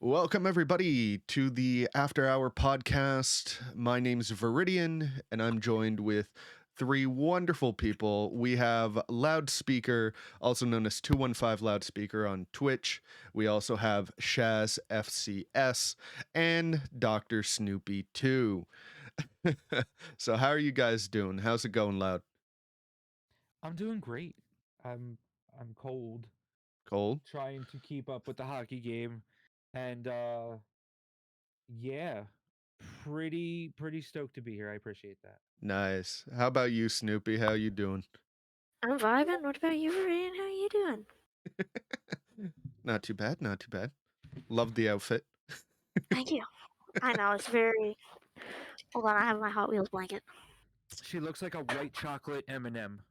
Welcome, everybody, to the After Hour podcast. My name's Viridian, and I'm joined with three wonderful people. We have LoudSpeaker, also known as 215 LoudSpeaker on Twitch. We also have ShazFCS and Dr. Snoopy 2. So how are you guys doing? How's it going, Loud? I'm doing great. I'm cold, Cold? trying to keep up with the hockey game, and yeah, pretty stoked to be here. I appreciate that. Nice. How about you, Snoopy? How you doing? I'm vibing. What about you, Ryan? How you doing? Not too bad, not too bad. Love the outfit. Thank you. I know it's very. Hold on, I have my Hot Wheels blanket. She looks like a white chocolate M&M,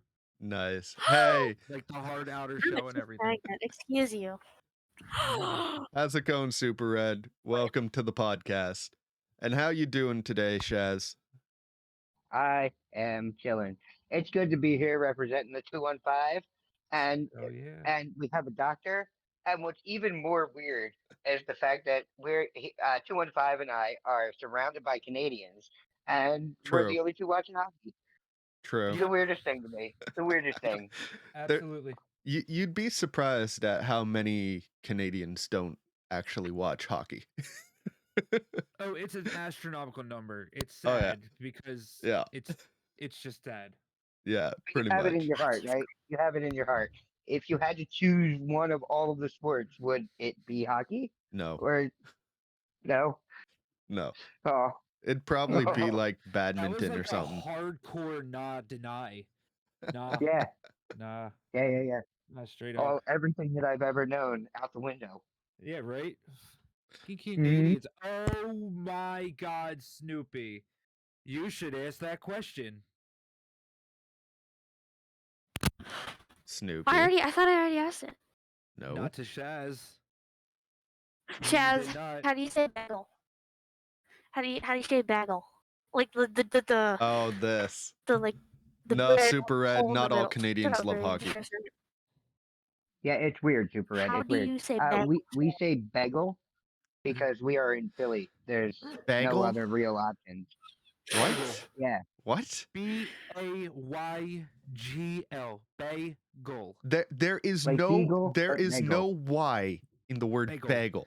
Nice. Hey, like the hard outer I'm a shell and cheap everything. magnet. Excuse you. how's it going, Super Red? Welcome to the podcast. And how you doing today, Shaz? I am chilling. It's good to be here representing the 215, and Oh yeah. and we have a doctor. And what's even more weird is the fact that 215 and I are surrounded by Canadians, and we're True. the only two watching hockey. True. It's the weirdest thing to me. The weirdest thing. Absolutely. You'd be surprised at how many Canadians don't actually watch hockey. Oh, it's an astronomical number. It's Oh, yeah. sad because Yeah. it's just sad. Yeah, But pretty you have much. it in your heart, right? You have it in your heart. If you had to choose one of all of the sports, would it be hockey No, or no? no. Oh, It'd probably be like That was badminton like or something. a hardcore deny. Nah, yeah, nah, yeah. not straight up. All everything that I've ever known out the window. Yeah, right? Fucking Mhm. Canadians. Oh my god, Snoopy. You should ask that question. Snoopy. I thought I already asked it. No. Not to Shaz. You Shaz, did not. how do you say bagel? How do you say bagel? Like the Oh, this. like the No, bread Super Red. hole in the Not all middle. Canadians Shut up, love Ryan. hockey. Yeah, it's weird, Super Red. How It's do weird. you say bagel? We say bagel because we are in Philly. There's no Bagel? other real options. What? Yeah. What? Baygl. Bagel. There is Like no beagle there or is bagel? no Y in the word Bagel. bagel.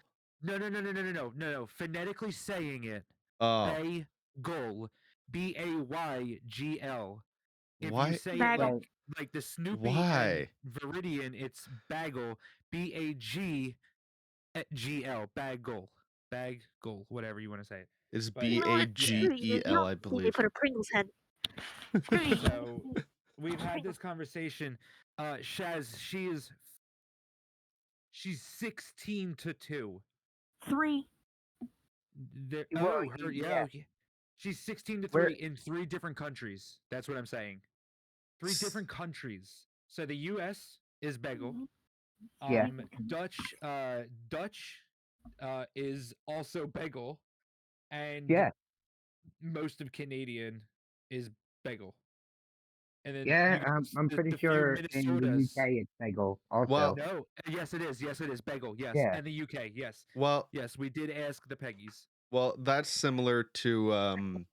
No. Phonetically saying it. Oh, Bagel. Baygl. If why? you say Bagel. it like the Snoopy Why? and Viridian, it's bagel. BAGGL. Bagel. Bagel. Whatever you want to say it. It's But- B A G E L, I They believe. put a Pringles head. So we've had this conversation. Shaz, she's 16-2. 3. Well, Yeah. Okay. She's 16-3 Where- in 3 different countries. That's what I'm saying. 3 different countries. So the U.S. is bagel. Yeah. Dutch is also bagel, and Yeah. most of Canadian is bagel. And then Yeah. I'm pretty the few sure in the Minnesotas- UK it's bagel also. Well- No, yes it is. Yes it is bagel. Yes, Yeah. and the UK. Yes, Well, yes, we did ask the Peggies. well, that's similar to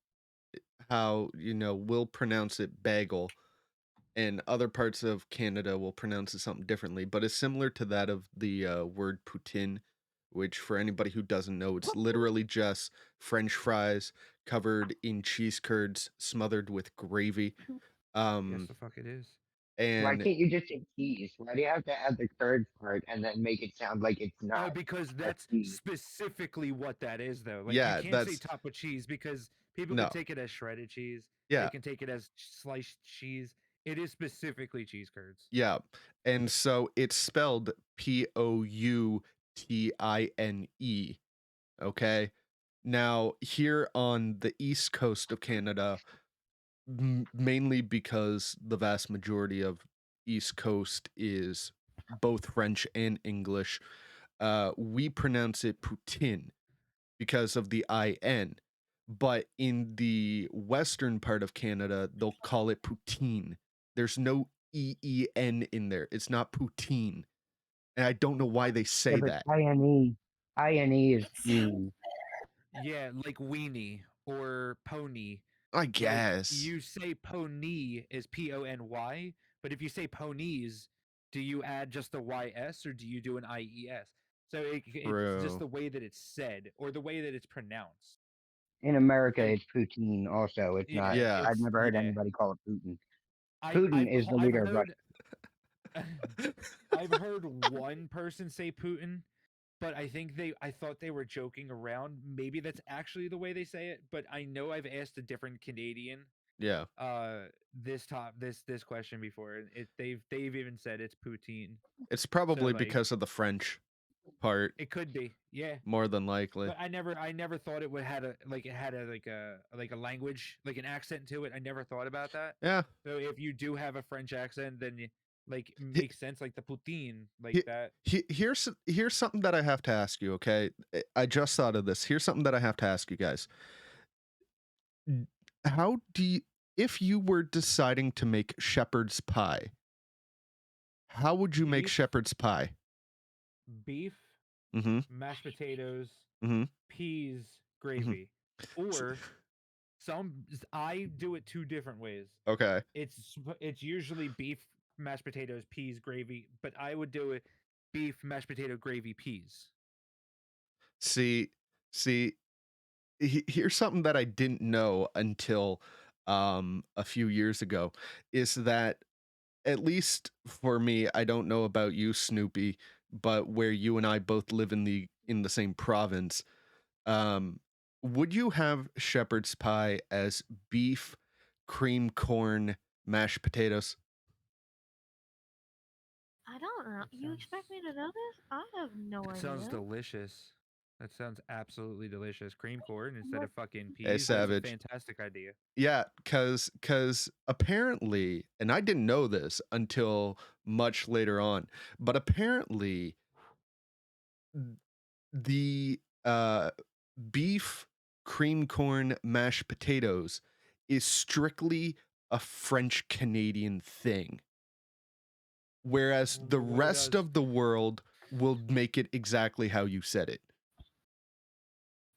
how we'll pronounce it bagel, and other parts of Canada will pronounce it something differently. But it's similar to that of the word poutine, which for anybody who doesn't know, it's literally just French fries covered in cheese curds, smothered with gravy. Yes, the fuck it is. Why And can't you just say cheese? Why do you have to add the curd part and then make it sound like it's Oh, not? because that's cheese. specifically what that is, though. Like, Yeah, you can't say that's- top of cheese because people No. can take it as shredded cheese. Yeah. They can take it as sliced cheese. It is specifically cheese curds. Yeah. And so it's spelled Poutine. Okay. Now, here on the east coast of Canada, mainly because the vast majority of East Coast is both French and English, we pronounce it poutine because of the IN. But in the western part of Canada, they'll call it poutine. There's no EEN in there. It's not poutine. And I don't know why they say Yeah, but that. INE INE is It's mean. Yeah, like weenie or pony. I Like guess. you say pony is PONY, but if you say ponies, do you add just the YS or do you do an IES? So it's just True. the way that it's said or the way that it's pronounced. In America, So it's poutine. Also, it's not. Yeah. I've never heard yeah. anybody call it Putin. I Putin is the I've leader of Russia. heard I've heard one person say Putin, but I thought they were joking around. Maybe that's actually the way they say it, but I know I've asked a different Canadian Yeah. this question before. And they've even said it's poutine. It's probably like- because of the French part, It could be, yeah. more than likely. But I never thought it would had a like a language, like an accent to it. I never thought about that. Yeah. So if you do have a French accent, then like makes sense, like the poutine, like He- that. Here's something that I have to ask you, okay? I just thought of this. Here's something that I have to ask you guys. How do you, if you were deciding to make shepherd's pie, how would you make Beef? shepherd's pie? Beef, Mm-hmm. mashed potatoes, Mhm. peas, gravy, or I do it two different ways. Okay. It's usually beef, mashed potatoes, peas, gravy, but I would do it beef, mashed potato, gravy, peas. See, here's something that I didn't know until a few years ago, is that, at least for me, I don't know about you, Snoopy, but where you and I both live in the same province, would you have shepherd's pie as beef, cream corn, mashed potatoes? I don't know. That You sounds- expect me to know this? I have no That idea. sounds delicious. That sounds absolutely delicious. Cream corn instead What- of fucking peas. Hey, That's a Savage. fantastic idea. Yeah, cause apparently, and I didn't know this until much later on, but apparently the beef, cream corn, mashed potatoes is strictly a French Canadian thing. Whereas the What rest does- of the world will make it exactly how you said it.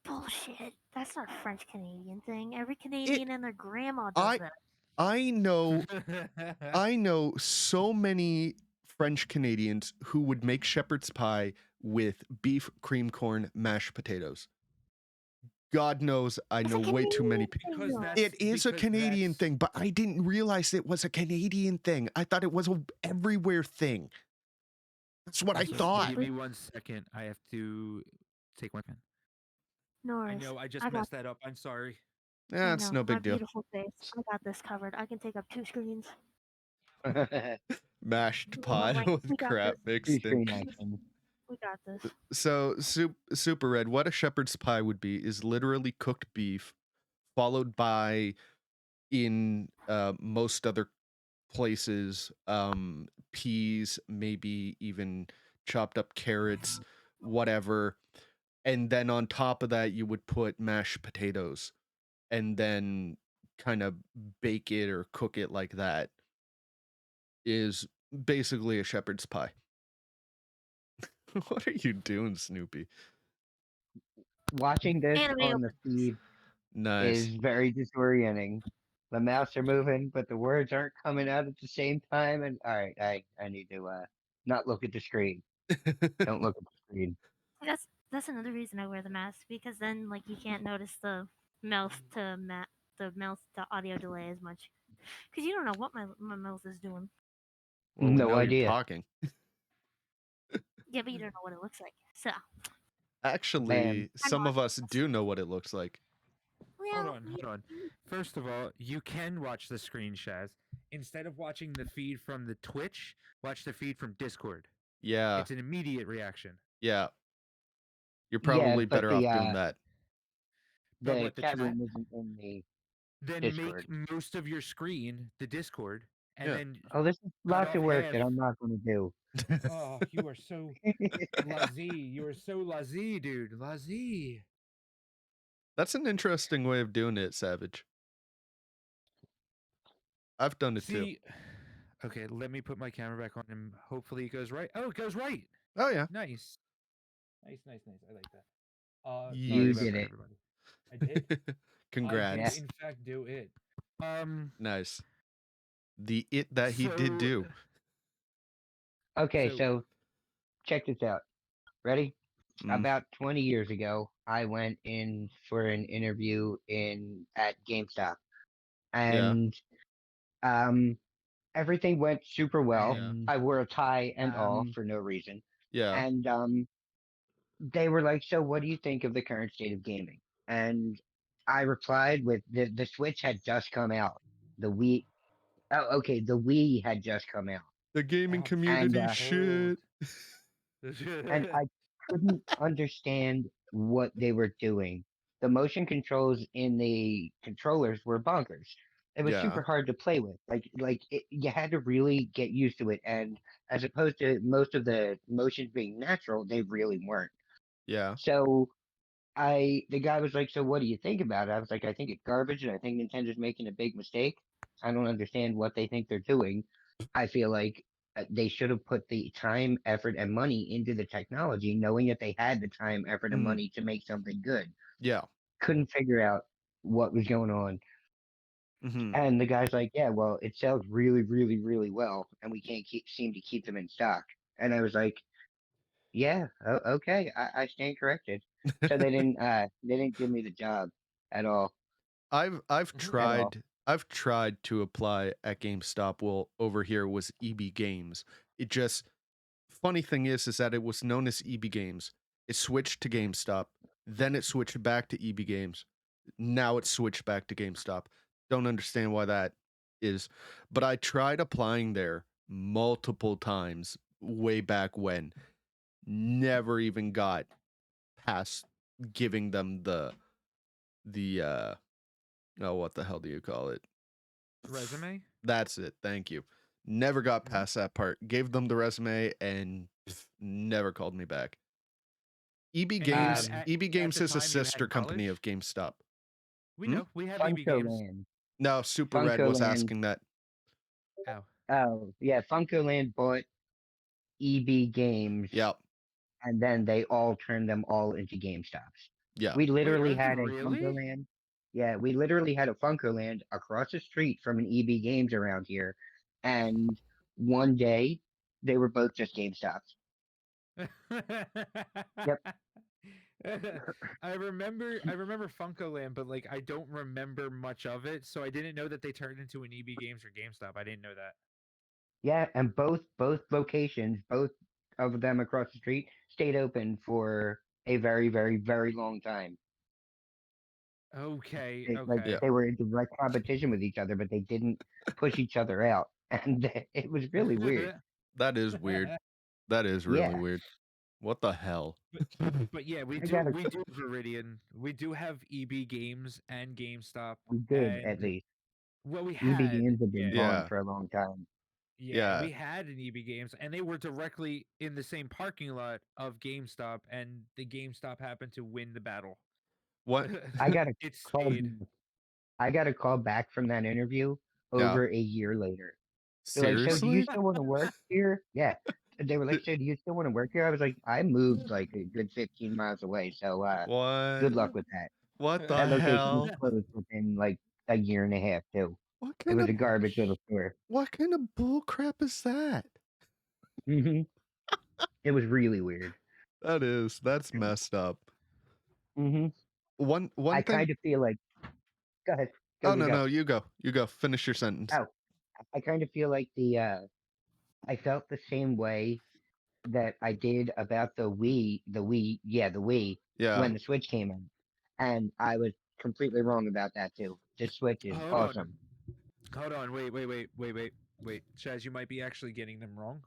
Bullshit. That's not a French Canadian thing. Every Canadian and their grandma does I- that. I know so many French Canadians who would make shepherd's pie with beef, cream corn, mashed potatoes. God knows I It's know a way too many Canadian people. thing, Because though. that's- It is a because Canadian that's- thing, but I didn't realize it was a Canadian thing. I thought it was a everywhere thing. That's what I You thought. Give me 1 second. I have to take one. No I worries. know I just I got messed that up. I'm sorry. Yeah, I it's know, no my big deal. beautiful face. I got this covered. I can take up 2 screens. Mashed Yeah, pie like, with we got crap this. mixed in. Screen action. We got this. So, Super Red, what a shepherd's pie would be is literally cooked beef, followed by, in most other places, peas, maybe even chopped up carrots, whatever. And then on top of that, you would put mashed potatoes and then kind of bake it or cook it like that. Is basically a shepherd's pie. What are you doing, Snoopy? Watching this Anime on the feed Nice. is very disorienting. The mouths are moving, but the words aren't coming out at the same time. And all right, I need to not look at the screen. Don't look at the screen. That's another reason I wear the mask, because then like you can't notice the mouth to audio delay as much, because you don't know what my mouth is doing. Well, we No know you're idea. talking. Yeah, but you don't know what it looks like. So Actually, some of us do know what it looks like. well, Hold on. First of all, you can watch the screen, Shaz. Instead of watching the feed from the Twitch, watch the feed from Discord. Yeah, It's an immediate reaction. yeah. You're probably but better off doing that. But The what the chat chat- room isn't in the. Then Discord. make most of your screen the Discord, and Yeah. then Oh, this is lots of off work half. that I'm not going to do. oh, you are so lazy. You are so lazy, dude. Lazy. That's an interesting way of doing it, Savage. I've done it too. See, okay, let me put my camera back on, and hopefully it goes right. Oh, it goes right. Oh yeah. Nice. Nice. I like that. You Sorry about did that, it. everybody. I did. I did, Congrats. in fact, do it. Nice. The it that he did So, do. Okay, so so check this out. Ready? Mm, About 20 years ago, I went in for an interview at GameStop, yeah. and um, everything went super well. Yeah. I wore a tie and all for no reason, Yeah. and they were like, "So, what do you think of the current state of gaming?" And I replied with the Switch had just come out. The Wii, oh, okay, the Wii had just come out, The gaming ouch. and community shit. I couldn't understand what they were doing. The motion controls in the controllers were bonkers. It was Yeah. super hard to play with. You had to really get used to it. And as opposed to most of the motions being natural, they really weren't. Yeah. So the guy was like, "So what do you think about it?" I was like, "I think it's garbage, and I think Nintendo's making a big mistake. I don't understand what they think they're doing. I feel like they should have put the time, effort, and money into the technology, knowing that they had the time, effort, and Mhm. money to make something good. Yeah. Couldn't figure out what was going on." Hmm. And the guy's like, "Yeah, well, it sells really, really, really well, and we can't seem to keep them in stock." And I was like, "Yeah, okay, I stand corrected." So they didn't give me the job at all. I've At all. tried to apply at GameStop. Well, over here was EB Games. It just funny thing is that it was known as EB Games. It switched to GameStop, then it switched back to EB Games. Now it's switched back to GameStop. Don't understand why that is, but I tried applying there multiple times way back when. Never even got past giving them the oh, what the hell do you call it? Resume? That's it. Thank you. Never got Mhm. past that part. Gave them the resume and never called me back. EB And you had Games. Um, EB at Games the is a time you had sister company college? of GameStop. We Hmm? know. We have EB games. Funkoland. No, Super Red was Funkoland. asking that. Oh. Oh, yeah, Funkoland bought EB Games, Yep. and then they all turned them all into GameStops. Yeah. We Wait, literally are they had a really? Funkoland. Yeah, we literally had a Funkoland across the street from an EB Games around here, and one day they were both just GameStops. Yep. I remember Funkoland, but like I don't remember much of it, so I didn't know that they turned into an EB Games or GameStop. I didn't know that. Yeah, and both locations, both of them across the street, stayed open for a very, very, very long time. Okay, Like okay. Yeah. they were in direct competition with each other, but they didn't push each other out, and it was really weird. That is weird. That is really Yeah, weird. What the hell? But yeah, we I do gotta. we do Viridian. We do have EB Games and GameStop, We did at and least. well, we EB had Games have been yeah. gone Yeah. for a long time. Yeah, Yeah. we had an EB Games, and they were directly in the same parking lot of GameStop, and the GameStop happened to win the battle. What? I got a It call. stayed. I got a call back from that interview Yeah. over a year later. They're like, "So, do you Seriously? still want to work here?" Yeah. They were like, "So, do you still want to work here?" I was like, "I moved like a good 15 miles away, so What? good luck with that." What That the location was hell? closed within like a year and a half too. What It kind was of a garbage little store. bull crap is that? Hmm. It was really weird. That's messed up. Hmm. One I thing. kind of feel like. Go ahead. Go Oh go no, go. no, you go. You go. Finish your sentence. Oh, I kind of feel like I felt the same way that I did about the Wii Yeah. when the Switch came in, and I was completely wrong about that too. The Switch is Hold on, awesome. hold on. Wait. Chaz, you might be actually getting them wrong.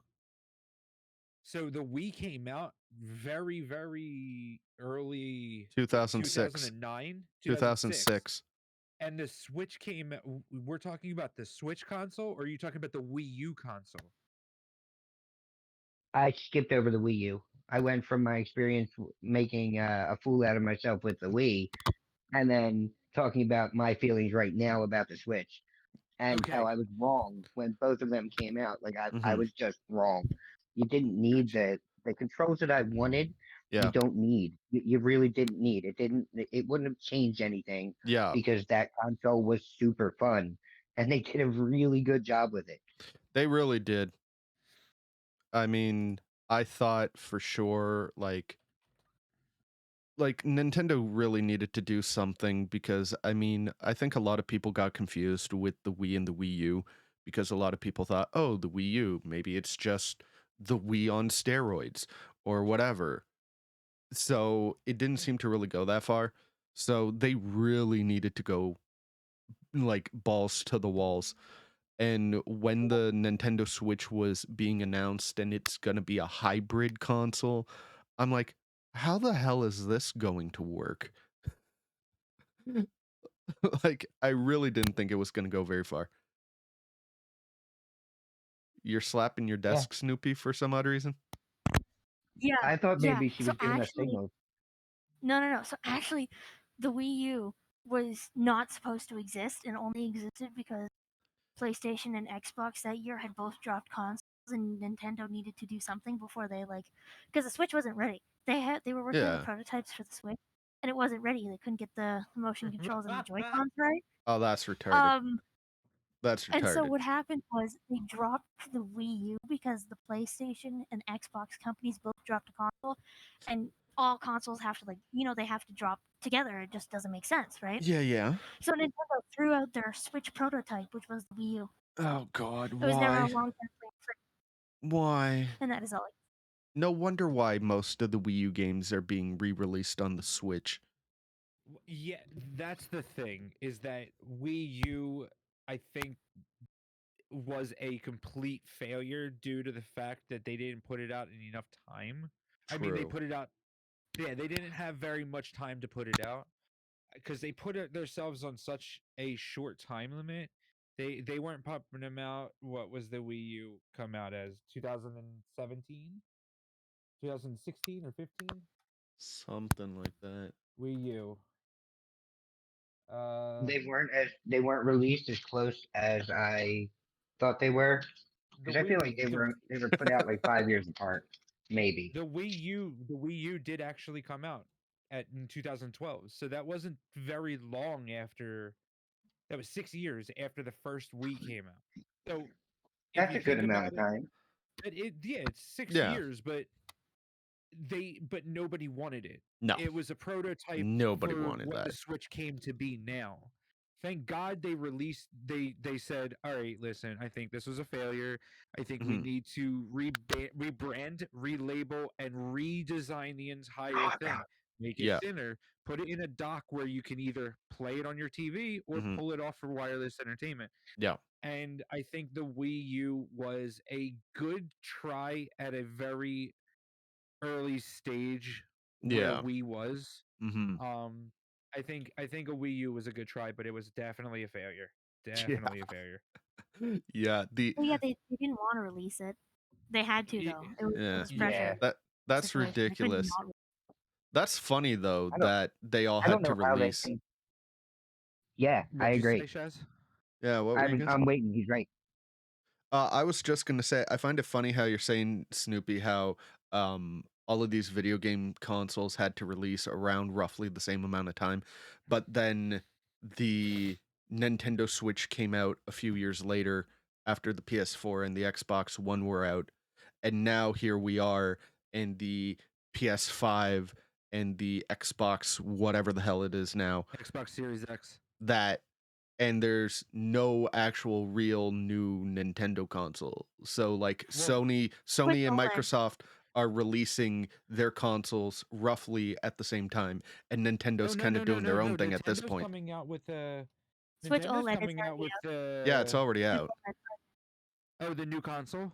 So the Wii came out very, very early 2006. 2009, 2006. 2006. And the Switch came we're talking about the Switch console, or are you talking about the Wii U console? I skipped over the Wii U. I went from my experience making a fool out of myself with the Wii, and then talking about my feelings right now about the Switch and how Okay, I was wrong when both of them came out. Like I Mm-hmm. was just wrong. You didn't need gotcha. the controls that I wanted Yeah. You don't need. You really didn't need. It didn't. It wouldn't have changed anything Yeah. because that console was super fun, and they did a really good job with it. They really did. I mean, I thought for sure like Nintendo really needed to do something because I mean, I think a lot of people got confused with the Wii and the Wii U because a lot of people thought, "Oh, the Wii U, maybe it's just the Wii on steroids or whatever." So, it didn't seem to really go that far. So, they really needed to go like balls to the walls. And when the Nintendo Switch was being announced and it's going to be a hybrid console, I'm like, how the hell is this going to work? Like, I really didn't think it was going to go very far. You're slapping your Yeah, desk, Snoopy, for some odd reason? Yeah, I thought yeah. maybe she So was giving us actually, signals. no. So actually, the Wii U was not supposed to exist and only existed because PlayStation and Xbox that year had both dropped consoles, and Nintendo needed to do something before they because the Switch wasn't ready. They were working on the Yeah. prototypes for the Switch, and it wasn't ready. They couldn't get the motion controls and the Joy-Cons right. Oh, that's retarded. Um, That's and so retarded. what happened was they dropped the Wii U because the PlayStation and Xbox companies both dropped a console, and all consoles have to they have to drop together. It just doesn't make sense, right? Yeah. So Nintendo threw out their Switch prototype, which was the Wii U. Oh, God. It was never a Why? long term plan for, Why? and that is all. No wonder why most of the Wii U games are being re-released on the Switch. Yeah, that's the thing, is that Wii U, I think, was a complete failure due to the fact that they didn't put it out in enough time. I mean, they True. put it out, yeah, they didn't have very much time to put it out because they put it themselves on such a short time limit. They weren't pumping them out. What was the Wii U come out as? 2017, 2016 or 15? Something like that. Wii U. Uh, They weren't released as close as I thought they were the because I feel Wii like the they were put out like 5 years apart, maybe. the Wii U did actually come out in 2012. So that wasn't very long after. That was 6 years after the first Wii came out. So if That's you a good think amount about of it, time. yeah, it's six Yeah. years, but nobody wanted it. No. It was a prototype Nobody for wanted what the that. Switch came to be now. Thank God they released. They said, "All right, listen. I think this was a failure. I think we Mhm. need to rebrand, relabel, and redesign the entire thing. Make it Yeah. thinner. Put it in a dock where you can either play it on your TV or Mhm. pull it off for wireless entertainment." Yeah. And I think the Wii U was a good try at a very early stage where Yeah. Wii was. Mhm. I think a Wii U was a good try, but it was definitely a failure. Yeah. Definitely a failure. Yeah. Well, yeah, they didn't want to release it. They had to Y- though. It Yeah. was Yeah, pressure That's situation. They couldn't ridiculous. not. That's funny though I don't that they all I don't had to know how they release. think. Yeah, I What'd you say, agree. Shaz? Yeah, what were you gonna say? I'm waiting. He's right. I was just gonna say, I find it funny how you're saying, Snoopy, how all of these video game consoles had to release around roughly the same amount of time, but then the Nintendo Switch came out a few years later after the PS4 and the Xbox One were out, and now here we are, and the PS5 and the Xbox, whatever the hell it is now, Xbox Series X. that and there's no actual real new Nintendo console. So like Well, Switch Sony and OLED. Microsoft are releasing their consoles roughly at the same time, and Nintendo's kind of doing their own thing at this Nintendo's point. coming out with Switch Nintendo's OLED is coming out already with out. Yeah, it's already Switch out. OLED. the new console.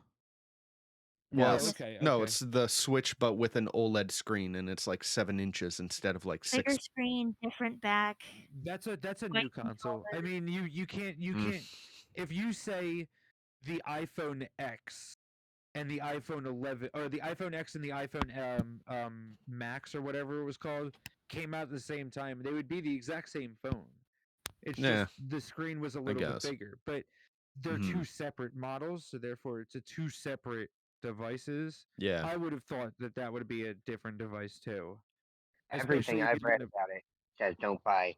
Well, No, Oh, it's, Yes, okay, no, okay. it's the Switch, but with an OLED screen, and it's like 7 inches instead of like bigger 6. screen, different back, That's a quick new console. I controller. mean, you Mm. can't if you say the iPhone X and the iPhone 11 or the iPhone X and the iPhone Max or whatever it was called came out at the same time, they would be the exact same phone. It's Yeah, just the screen was a I little bit guess. bigger, but they're Mhm. two separate models, so therefore it's a two separate devices, Yeah. I would have thought that would be a different device too. Everything Especially if I've you're read gonna. about it says don't buy.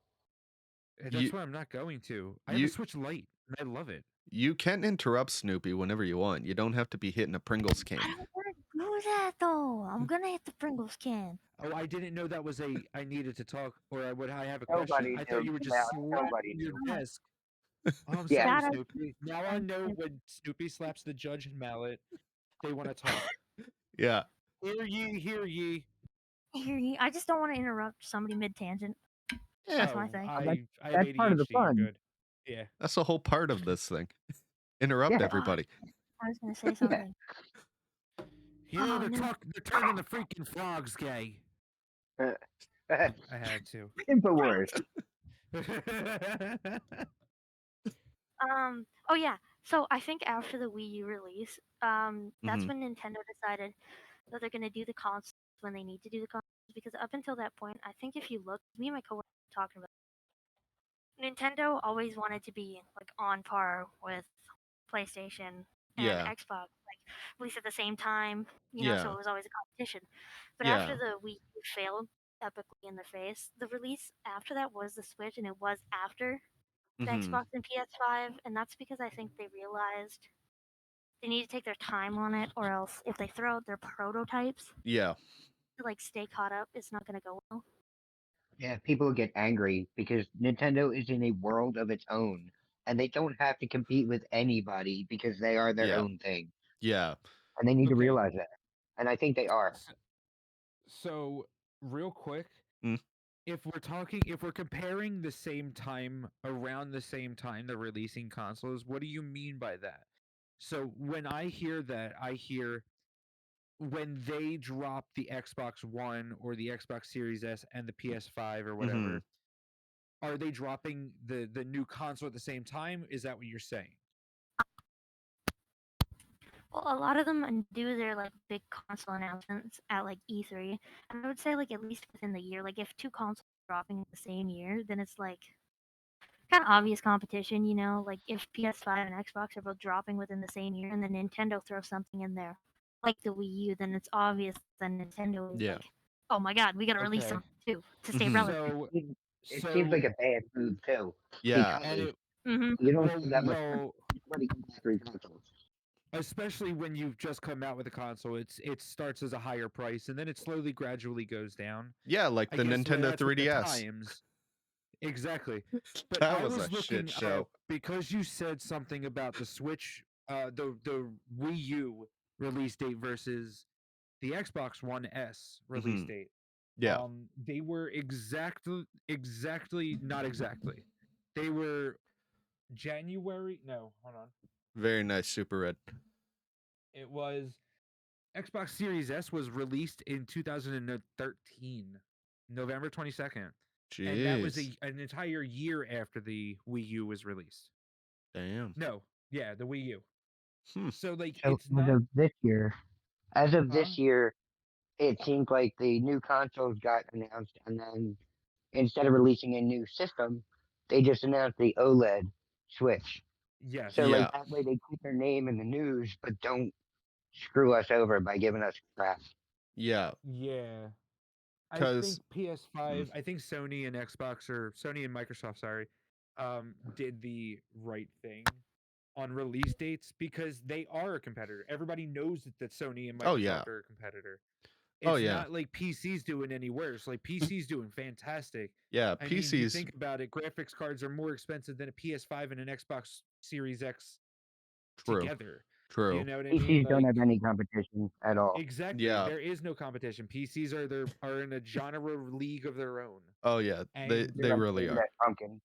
You That's why I'm not going to. I have a you Switch Lite and I love it. you can interrupt Snoopy whenever you want. You don't have to be hitting a Pringles I can. don't want to do that though. I'm gonna hit the Pringles can. Oh, I didn't know that was a I needed to talk or I have a question. Nobody I thought do. you were Well, just nobody slapping your do. desk. Oh, I'm Yeah. sorry, That Snoopy. Now I I'm know gonna when Snoopy slaps the judge and mallet, they want to talk. Yeah. Hear ye, hear ye. hear you. I just don't want to interrupt somebody mid tangent. That's Yeah. my Oh, thing. I have That's part of the ADHD. You're fun. good. Yeah. That's the whole part of this thing. Interrupt Yeah. Oh, everybody. I was gonna say Yeah. something. Here Oh they're no. they're turning the freaking frogs gay. Uh, I had to. Infowars. Oh yeah. So I think after the Wii U release, that's Hmm. when Nintendo decided that they're gonna do the consoles when they need to do the consoles because up until that point, I think if you look, me and my coworker were talking about Nintendo always wanted to be like on par with PlayStation and Yeah. Xbox, like release at the same time, so Yeah. it was always a competition. But after Yeah. the Wii U failed epically in the face, the release after that was the Switch, and it was after the Hmm. Xbox and PS5, and that's because I think they realized they need to take their time on it, or else if they throw out their prototypes Yeah. to like stay caught up, it's not gonna go well. Yeah, people get angry because Nintendo is in a world of its own, and they don't have to compete with anybody because they are their Yeah. own thing, Yeah. and they need to Okay. realize that. And I think they are. So, real quick, Mm. if we're comparing the same time around the same time they're releasing consoles, what do you mean by that? So when I hear that, I hear when they drop the Xbox One or the Xbox Series S and the PS5 or Hmm. whatever, are they dropping the new console at the same time? Is that what you're saying? Well, a lot of them do their like big console announcements at like E3, and I would say like at least within the year. Like if two consoles are dropping the same year, then it's like kind of obvious competition. Like if PS5 and Xbox are both dropping within the same year, and then Nintendo throws something in there, like the Wii U, then it's obvious that Nintendo is Yeah. like, oh my god, we gotta release Okay. something too to stay Hmm. relevant. So It seems like so a bad move too, Yeah. and because it Mm-hmm. you don't well have that much time. well Everybody can buy three consoles. especially when you've just come out with a console, it starts as a higher price and then it slowly gradually goes down. Yeah. Like I the guess Nintendo that's with the 3DS. times. Exactly. But That I was a was shit looking up show. because you said something about the Switch, the Wii U release date versus the Xbox One S release Hmm. date. Yeah. They were exactly not exactly. They were January. No, hold on. Very nice, Super Red. It was Xbox Series S was released in 2013, November 22nd. And that was Jeez. an entire year after the Wii U was released. Damn. No, yeah, the Wii U. Hmm. So like So it's not as of huh? this year, it seems like the new consoles got announced, and then instead of releasing a new system, they just announced the OLED Switch. So Yes. like Yeah. that way they keep their name in the news, but don't screw us over by giving us crap. Yeah. Yeah. I think Cause mm, PS5, I think Sony and Xbox or Sony and Microsoft, sorry, did the right thing on release dates because they are a competitor. Everybody knows that Sony and oh yeah. Microsoft are a competitor. Oh It's yeah. not like PC's doing any worse. Like PC's doing fantastic. Yeah. I mean, you PCs. think about it, graphics cards are more expensive than a PS5 and an Xbox Series X True. together. You True. know what I mean? PCs don't Like have any competition at all. exactly. Yeah. There is no competition. PCs are in a genre league of their own. Oh yeah. They And they They're like really saying are. that pumpkin.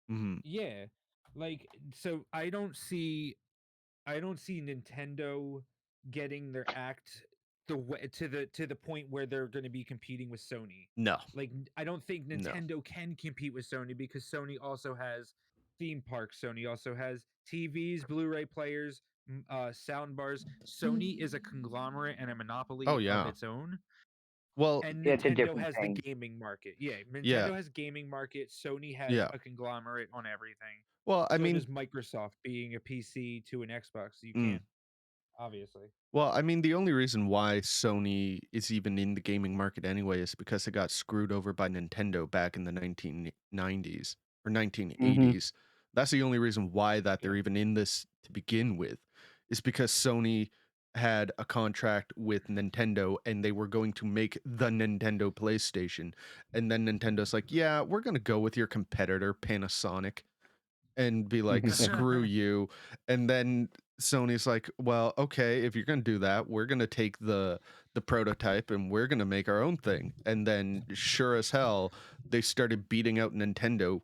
Hmm. yeah, like so I don't see Nintendo getting their act the way to the point where they're going to be competing with Sony. No. Like I don't think No. Nintendo can compete with Sony because Sony also has theme parks. Sony also has TVs, Blu-ray players, sound bars. Sony is a conglomerate and a Oh monopoly of yeah. its own, Well. and It's a Nintendo different has the thing. gaming market. Yeah, Yeah. Nintendo has gaming market. Sony has Yeah. a conglomerate on everything. Well. I So mean. does Microsoft being a PC to an Xbox. You Mm, can't. obviously. Well, I mean, the only reason why Sony is even in the gaming market anyway is because it got screwed over by Nintendo back in the 1990s or 1980s. That's the only reason why that they're Yeah. even in this to begin with, is because Sony had a contract with Nintendo and they were going to make the Nintendo PlayStation. And then Nintendo's like, yeah, we're going to go with your competitor, Panasonic, and be like, screw you. And then Sony's like, well, okay, if you're gonna do that, we're gonna take the prototype and we're gonna make our own thing. And then sure as hell, they started beating out Nintendo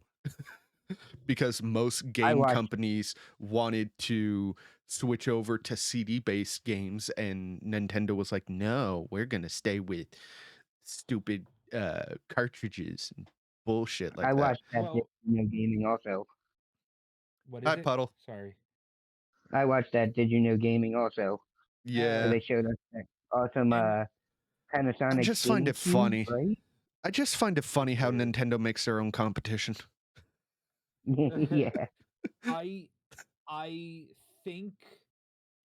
because most I game watched. companies wanted to switch over to CD-based games, and Nintendo was like, no, we're gonna stay with stupid cartridges and bullshit like I that. watched that Well, Did You Know Gaming also. what Hi, is it? Puddle. Sorry. I watched that Did You Know Gaming also. Yeah. Where they showed us that awesome And- Panasonic I just find it GameCube, funny. right? I just find it funny how weird. Nintendo makes their own competition. Yeah. I think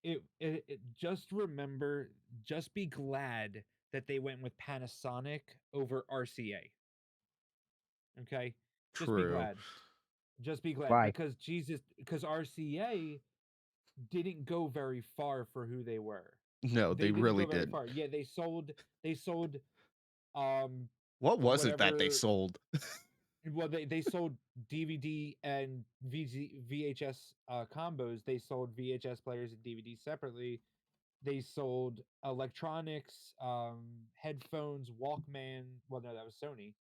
it just remember, just be glad that they went with Panasonic over RCA. Okay? Just be True. glad. Just be glad Why? because RCA didn't go very far for who they were. No, they Didn't really go very did. far. Yeah, they sold What was it that they whatever. sold? Well, they sold DVD and VHS combos. They sold VHS players and DVDs separately. They sold electronics, headphones, Walkman. Well, no, that was Sony.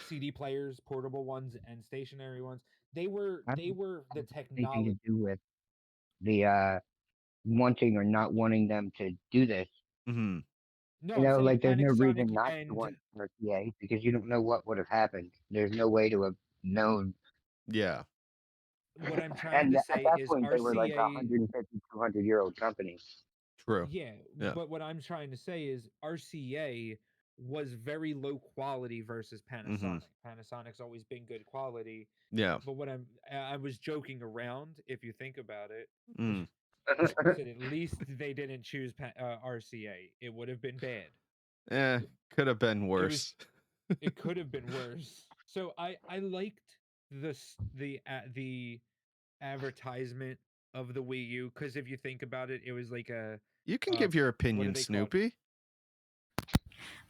CD players, portable ones, and stationary ones. They were I they don't were the think it's anything technology. to do with the wanting or not wanting them to do this. Hmm. No, You I'm know, saying like there's no reason Panasonic not to and want RTA because you don't know what would have happened. There's no way to have known. Yeah. what I'm trying And to at say that is point, they were like RCA. 150, 200-year-old company. True. Yeah, Yeah. but what I'm trying to say is RCA was very low quality versus Panasonic. Panasonic's always been good quality. Yeah. But I was joking around, if you think about it. Mm. I said at least they didn't choose RCA. It would have been bad. Could have been worse. It could have been worse. So I liked the advertisement of the Wii U, because if you think about it, it was like a You can give your what are opinion, they called? Snoopy.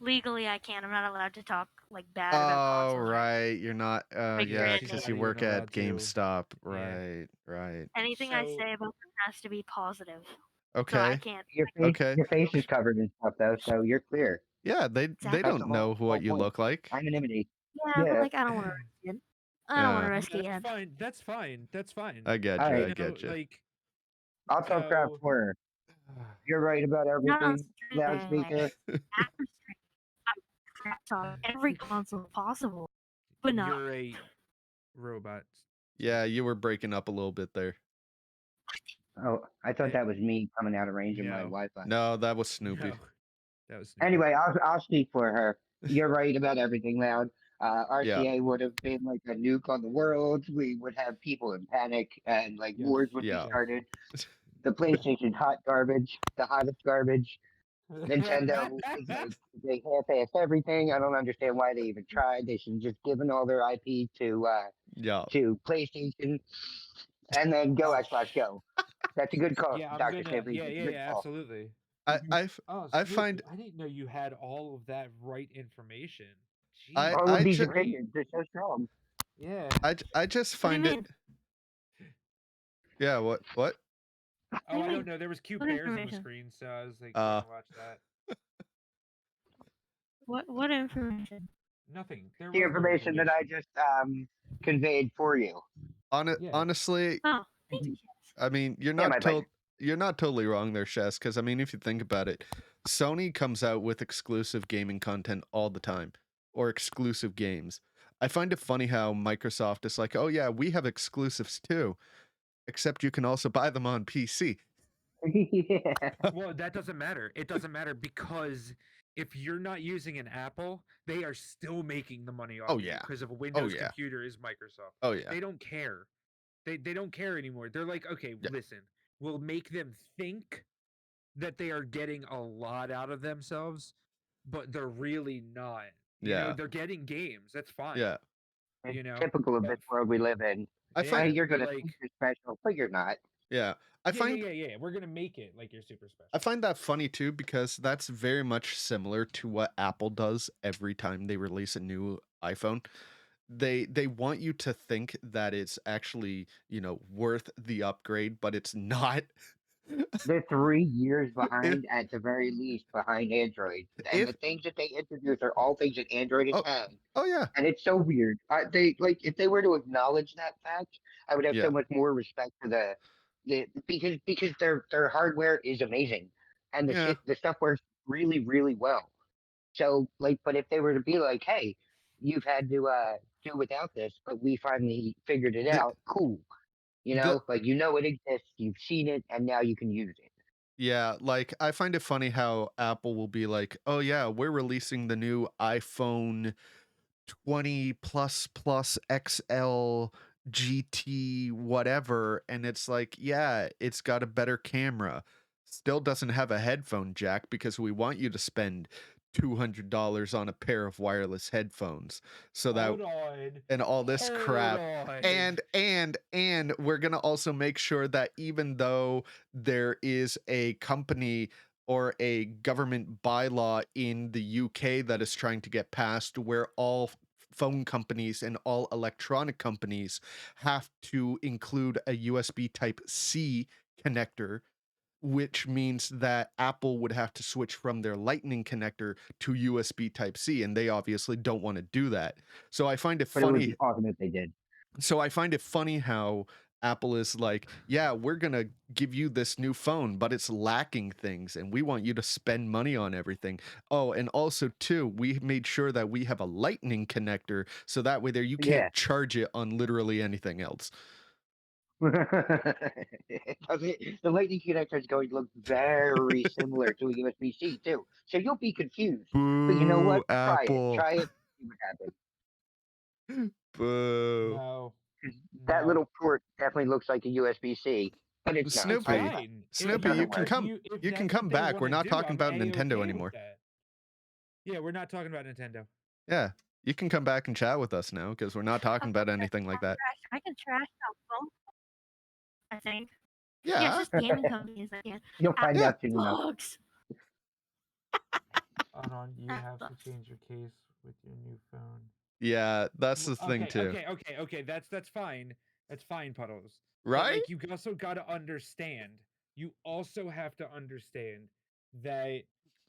Legally, I can't. I'm not allowed to talk like bad about Oh, consoles. right. You're not. Big Yeah, brand she's because name. you not even work at allowed to. GameStop. Yeah. Right. Right. Anything I So- say about them has to be positive. So I Okay. can't. Your face is covered in stuff though, so you're clear. Yeah, they Exactly. That's don't the know whole what you point. look like. Anonymity. Yeah, Yeah. but like I don't want to risk it. I don't want to Yeah. risk it yet. That's fine. That's fine. That's fine. I get All you. right. I You know, get you. like I'll talk crap so. for her. You're right about Not on everything. stream. Loudspeaker. After stream, I crap talk every console possible, but not. You're a robot. Yeah, you were breaking up a little bit there. Oh, I thought that was me coming out of range of my No. Wi-Fi. No, that was Snoopy. No, that was Snoopy. Anyway, I'll speak for her. You're right about everything, Loud. RCA would have been like a nuke on the world. We would have people in panic, and like Yes, wars would Yeah. be started. The PlayStation's hot garbage, the hottest garbage. Nintendo is like they half-ass everything. I don't understand why they even tried. They should have just given all their IP Yeah. to PlayStation, and then go Oh, Xbox Go. That's a good call, Yeah, I'm Dr. gonna. Savory. Yeah, It's a yeah, good yeah, call. absolutely. I Oh, I Snoopy, find I didn't know you had all of that right information. I Jeez. All of these ju- opinions are so strong. Yeah. I just What do you find it. mean? Yeah. What? What do Oh, you I mean? don't know. There was cute What bears on the information? screen, so I was like, Uh. gonna watch that. What information? Nothing. There The was no information that I just conveyed for you. Yeah. Honestly, Oh, thank you. I mean, Yeah, my pleasure. you're not totally wrong there, Shaz, because I mean, if you think about it, Sony comes out with exclusive gaming content all the time, or exclusive games. I find it funny how Microsoft is like, oh yeah, we have exclusives too, except you can also buy them on PC. Yeah. Well, that doesn't matter. It doesn't matter because if you're not using an Apple, they are still making the money off Oh, of you yeah. because of a Windows yeah. computer is Microsoft. Oh yeah. They don't care. They don't care anymore. They're like, okay, Yeah. listen, will make them think that they are getting a lot out of themselves, but they're really not. Yeah. They're getting games. That's fine. Yeah. It's You know, typical of but this world we live in. I yeah, find You're but gonna think like, you're special, but you're not. yeah. I find yeah. We're gonna make it like you're super special. I find that funny too because that's very much similar to what Apple does every time they release a new iPhone. They want you to think that it's actually, worth the upgrade, but it's not. They're 3 years If behind at the very least behind Android, and the if things that they introduce are all things that Android has oh had. oh yeah. And it's so weird. They like if they were to acknowledge that fact, I would have Yeah. so much more respect for the because their hardware is amazing, and Yeah. the stuff works really really well. So like, but if they were to be like, hey, you've had to do without this, but we finally figured it The out, cool. the Like it exists, you've seen it, and now you can use it. Yeah, like I find it funny how Apple will be like, "Oh yeah, we're releasing the new iPhone 20 plus XL GT whatever," and it's like, "Yeah, it's got a better camera. Still doesn't have a headphone jack because we want you to spend $200 on a pair of wireless headphones so that Hold on. and all this Hold crap." on. And we're going to also make sure that even though there is a company or a government bylaw in the UK that is trying to get passed where all phone companies and all electronic companies have to include a USB type C connector, which means that Apple would have to switch from their Lightning connector to USB type C, and they obviously don't want to do that. So I find it But it would funny be awesome if they did. so I find it funny how Apple is like, yeah, we're going to give you this new phone, but it's lacking things and we want you to spend money on everything. Oh, and also too, we made sure that we have a lightning connector so that way there you Yeah. can't charge it on literally anything else. The Lightning connector is going to look very similar to a USB-C too. So you'll be confused. But you know Boo, what? Try it. Apple. Try it. See what happens. Boo. No. 'Cause that No. little port definitely looks like a USB-C, but it's not. It's Snoopy. fine. Snoopy, doesn't you can work. come. If You can that's come what they back. want We're to not do, talking I'm about A-okay Nintendo with anymore. that. Yeah, we're not talking about Nintendo. Yeah. You can come back and chat with us now because we're not talking about anything like that. I can trash out phone. I think. Yeah. Yeah, it's just gaming companies that can. You'll find Yeah. out soon enough. Bugs. Hold on, you That have to sucks. change your case with your new phone. Yeah, that's the thing too. Okay. That's fine. That's fine, Puddles. But Right? like, you also got to understand. You also have to understand that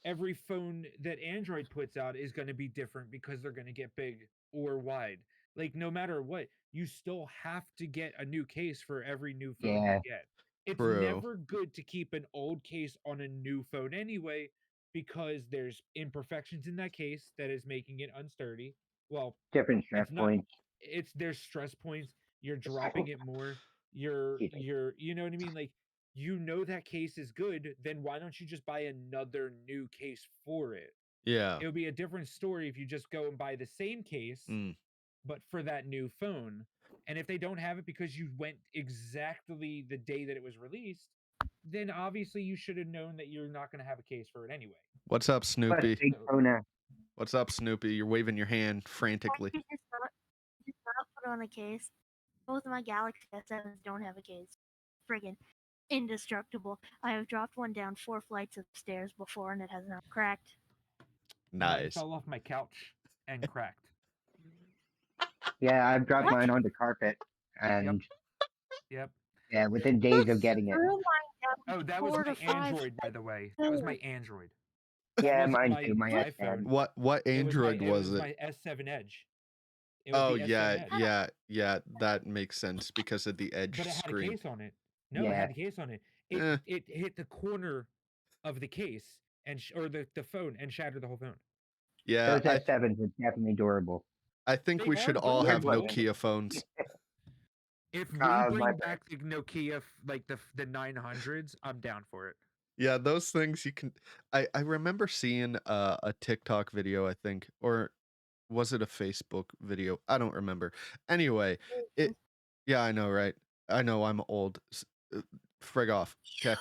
every phone that Android puts out is going to be different because they're going to get big or wide. Like, no matter what, you still have to get a new case for every new phone Yeah. you get. It's True. never good to keep an old case on a new phone anyway, because there's imperfections in that case that is making it unsturdy. Well, Different stress it's not. points. There's stress points. You're dropping it more. You're Excuse me. you know what I mean? Like, that case is good, then why don't you just buy another new case for it? Yeah. It would be a different story if you just go and buy the same case, Mm. but for that new phone. And if they don't have it because you went exactly the day that it was released, then obviously you should have known that you're not going to have a case for it anyway. What's up, But Snoopy? big Kona. What's up, Snoopy? You're waving your hand frantically. Just not put on a case. Both of my Galaxy S7s don't have a case. Friggin' indestructible. I have dropped one down 4 flights of stairs before and it has not cracked. Mine Nice. fell off my couch and cracked. Yeah, I've dropped What? mine onto carpet, and Yep. yeah, within days of getting it. Threw mine down Oh, that was 4 my to 5 Android, by the way. That was my Android. That Yeah, wasn't mine my too. My iPhone. S10. What Android It was was it? my S7 Edge. It was Oh the yeah, S7 Edge. yeah. That makes sense because of the edge But it had a screen. case on it. No, it Yeah. had a case on it. It Eh. it hit the corner of the case and or the phone and shattered the whole phone. Yeah, Those S7s are definitely durable. I think They we should are all have durable. Nokia phones. If we My bring bad. back the Nokia, like the 900s, I'm down for it. Yeah, those things you can. I remember seeing a TikTok video, I think, or was it a Facebook video? I don't remember. Anyway, it. Yeah, I know, right? I know I'm old. frig off. Okay.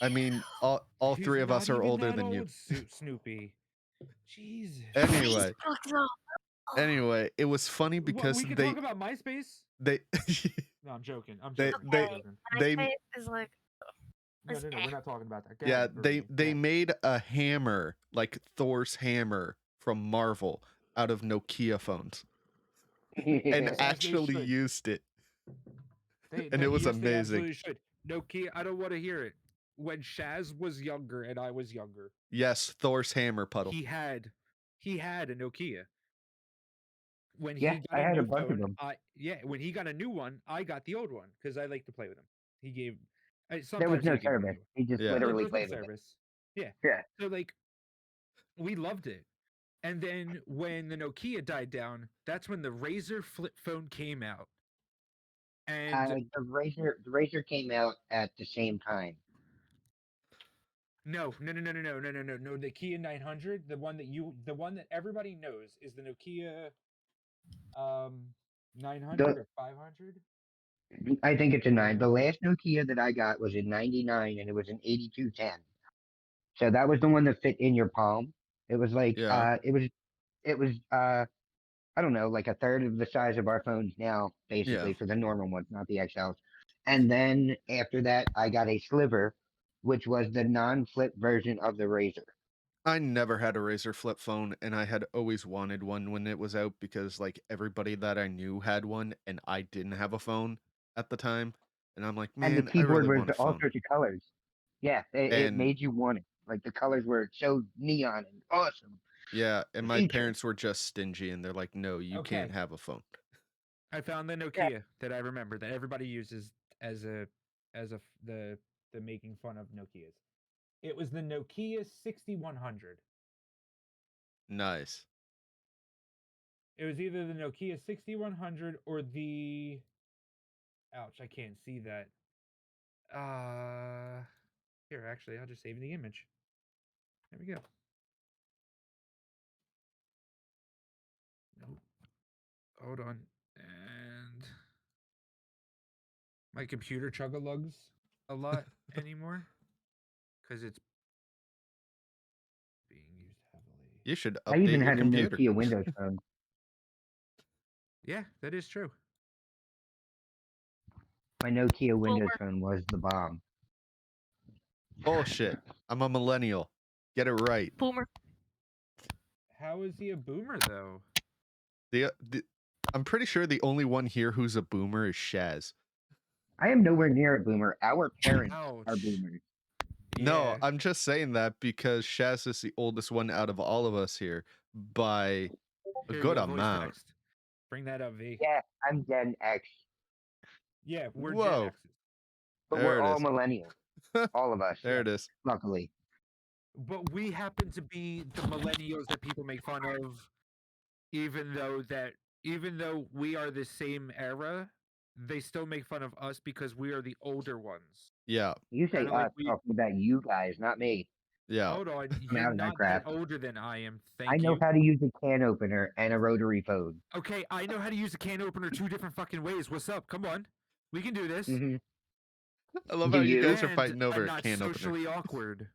I mean, all He's three of us not are even older that than you. old, Snoopy. Jesus. Anyway, Facebook though. anyway, it was funny What, because we can talk about MySpace? they No, I'm joking. I'm they joking. they I'm joking. they MySpace is like. No, is no, no. eh. We're not talking about that. Go yeah ahead, Ruby. they Yeah. made a hammer like Thor's hammer from Marvel out of Nokia phones and Yes, as they actually should. used it, and it was Yes, they amazing. absolutely should. Nokia, I don't want to hear it. When Shaz was younger and I was younger, Yes, Thor's hammer puddle. he had a Nokia. When Yeah, he got I a had a new bunch of phone, them. when he got a new one, I got the old one because I like to play with him. He gave There was sometimes he no would give me a service. new one. He just Yeah. There literally was no played with it. service. Yeah. Yeah. So like we loved it. And then when the Nokia died down, that's when the Razr flip phone came out. And The Razor came out at the same time. no, Nokia 900, the one that everybody knows is the Nokia 900 The or 500. I think it's a 9. The last Nokia that I got was in '99, and it was an 8210. So that was the one that fit in your palm. It was like Yeah. it was I don't know, like a third of the size of our phones now, basically, Yeah. for the normal ones, not the XLs. And then after that, I got a Sliver, which was the non-flip version of the Razor. I never had a Razr flip phone, and I had always wanted one when it was out because like everybody that I knew had one, and I didn't have a phone at the time. And I'm like, And the man, I keyboard really was want a all phone. sorts of colors. Yeah, it And made you want it. Like the colors were so neon and awesome. yeah, and The my features. parents were just stingy, and they're like, no, you Okay. can't have a phone. I found the Nokia that I remember that everybody uses as the making fun of Nokias. It was the Nokia 6100. Nice. It was either the Nokia 6100 or the ouch, I can't see that. Here actually, I'll just save the image. There we go. Nope. Hold on. And my computer chug-a-lugs a lot anymore because it's being used heavily. You should I update even your had a computer. Nokia Windows phone. Yeah, that is true. My Nokia Windows Boomer. phone was the bomb. Bullshit. I'm a millennial. Get it right. Boomer. How is he a boomer though? I'm pretty sure the only one here who's a boomer is Shaz. I am nowhere near a boomer. Our parents are Ouch. boomers. No, Yeah. I'm just saying that because Shaz is the oldest one out of all of us here by a Here, good go voice amount. text. Bring that up, V. Yeah, I'm Gen X, Yeah, we're Gen Whoa. X's. but There we're it all is. millennials. All of us. There it is. Luckily. But we happen to be the millennials that people make fun of, even though we are the same era, they still make fun of us because we are the older ones. Yeah. You say Kinda like us, talking about you guys, not me. Yeah. Hold on, I'm you're out of that not crap. that older than I am. I Thank know you. how to use a can opener and a rotary phone. Okay, I know how to use a can opener two different fucking ways. What's up? Come on, we can do this. Hmm I love Do how you you? guys are And fighting over I'm a not can opener. socially awkward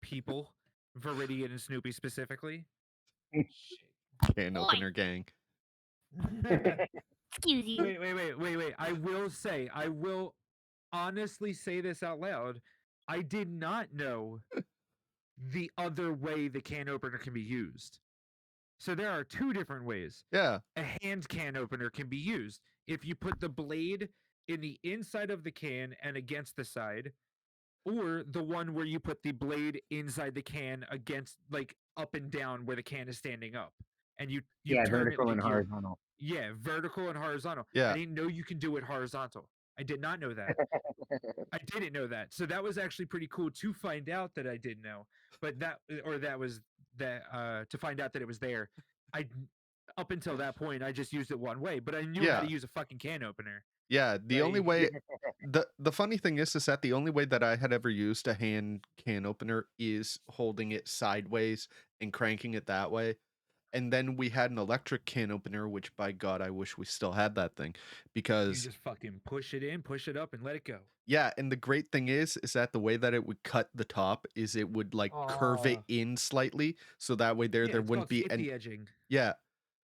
people, Viridian and Snoopy specifically. Can Oi. opener gang. Excuse you. Wait. I will honestly say this out loud. I did not know the other way the can opener can be used. So there are two different ways. Yeah. A hand can opener can be used if you put the blade in the inside of the can and against the side, or the one where you put the blade inside the can against, like, up and down where the can is standing up, and you Yeah, turn vertical it and like horizontal. yeah, vertical and horizontal. Yeah. I didn't know you can do it horizontal. I did not know that. I didn't know that. So that was actually pretty cool to find out that I didn't know. But to find out that it was there. Up until that point, I just used it one way, but I knew how to Yeah. use a fucking can opener. Yeah. The only Like- way the funny thing is that the only way that I had ever used a hand can opener is holding it sideways and cranking it that way. And then we had an electric can opener, which by God, I wish we still had that thing, You because just fucking push it in, push it up, and let it go. yeah, and the great thing is that the way that it would cut the top is it would like curve it in slightly, so that way there it's wouldn't called be any. skitty edging. Yeah,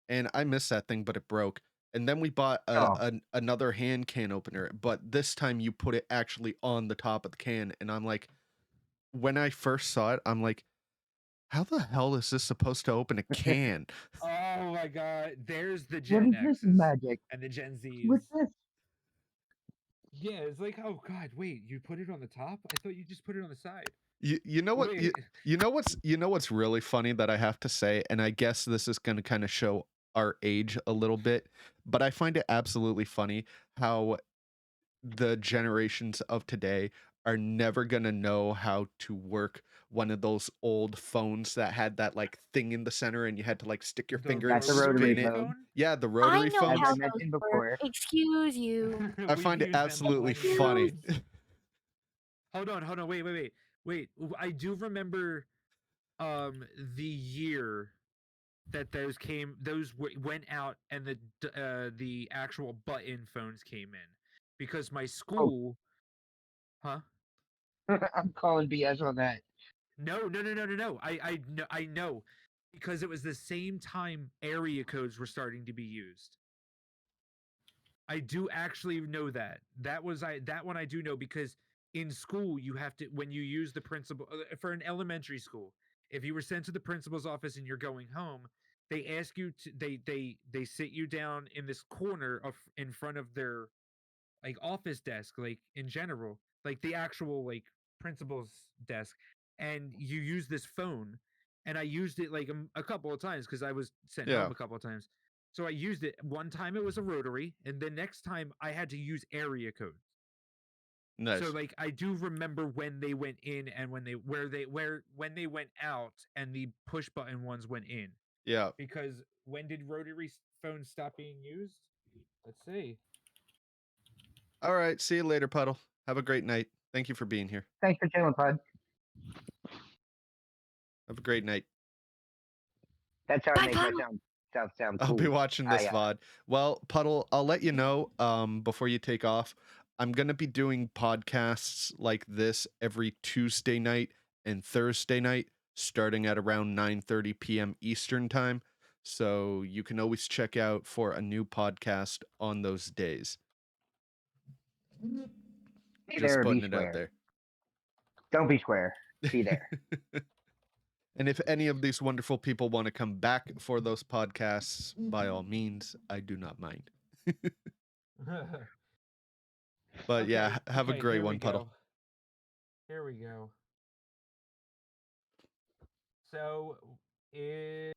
and I miss that thing, but it broke. And then we bought Oh. another hand can opener, but this time you put it actually on the top of the can, and I'm like, when I first saw it, I'm like, how the hell is this supposed to open a can? Oh my god, there's the What Gen is this X's magic? and the Gen Z's. What's this? Yeah, it's like, oh god, wait, you put it on the top? I thought you just put it on the side. You know what Wait. you know what's really funny that I have to say, and I guess this is going to kind of show our age a little bit, but I find it absolutely funny how the generations of today are never going to know how to work one of those old phones that had that like thing in the center and you had to like stick your The finger and That's a rotary spin it. phone. Yeah, the I rotary know As phones. how I those mentioned work. before. Excuse you. I We've find it used them absolutely plenty of funny. times. Hold on, wait. I do remember the year that went out and the actual button phones came in, because my school, huh? I'm calling BS on that. No. I know, because it was the same time area codes were starting to be used. I do actually know that. That one I do know, because in school you have to, when you use the principal for an elementary school, if you were sent to the principal's office and you're going home, they ask you to they sit you down in this corner of in front of their like office desk, like in general, like the actual like principal's desk, and you use this phone. And I used it like a couple of times because I was sent Yeah, home a couple of times. So I used it. One time it was a rotary, and the next time I had to use area codes. So nice. like I do remember when they went in and when they went out, and the push button ones went in. Yeah. Because when did rotary phones stop being used? Let's see. All right, see you later, Puddle. Have a great night. Thank you for being here. Thanks for chilling, Pud. Have a great night. That's how I Bye, make Pud. myself sound I'll be cool. watching this I, VOD. Well, Puddle, I'll let you know before you take off. I'm going to be doing podcasts like this every Tuesday night and Thursday night, starting at around 9:30 p.m. Eastern time. So you can always check out for a new podcast on those days. Be Just there or putting be it out square. there. Don't be square. Be there. And if any of these wonderful people want to come back for those podcasts, by all means, I do not mind. But yeah, have a great here one, we Puddle. go. Here we go. So it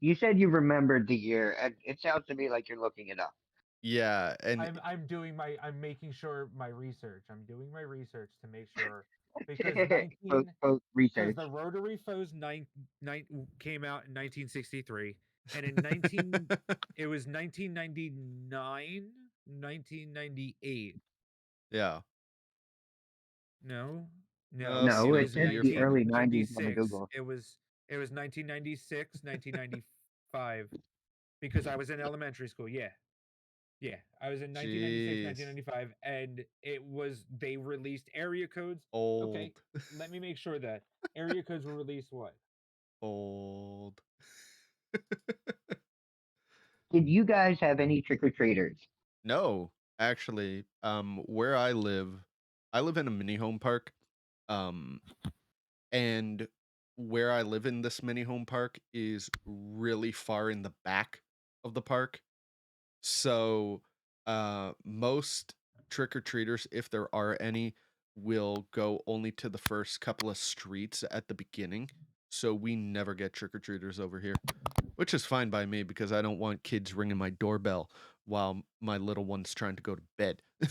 You said you remembered the year. It sounds to me like you're looking it up. Yeah, and I'm making sure my research. I'm doing my research to make sure, because Quote research. the rotary phones came out in 1963, and in 19 it was 1999, 1998. yeah. No. See It No, what it was the says year the for. early 90s on the 1996. Google. It was 1996, 1995, because I was in elementary school. Yeah. Yeah, I was in 1996, Jeez. 1995, and they released area codes. Old. Okay, let me make sure that area codes were released what? Old. Did you guys have any trick or treaters? No, actually, where I live in a mini home park. And where I live in this mini home park is really far in the back of the park. So, most trick-or-treaters, if there are any, will go only to the first couple of streets at the beginning. So we never get trick-or-treaters over here, which is fine by me because I don't want kids ringing my doorbell while my little one's trying to go to bed. I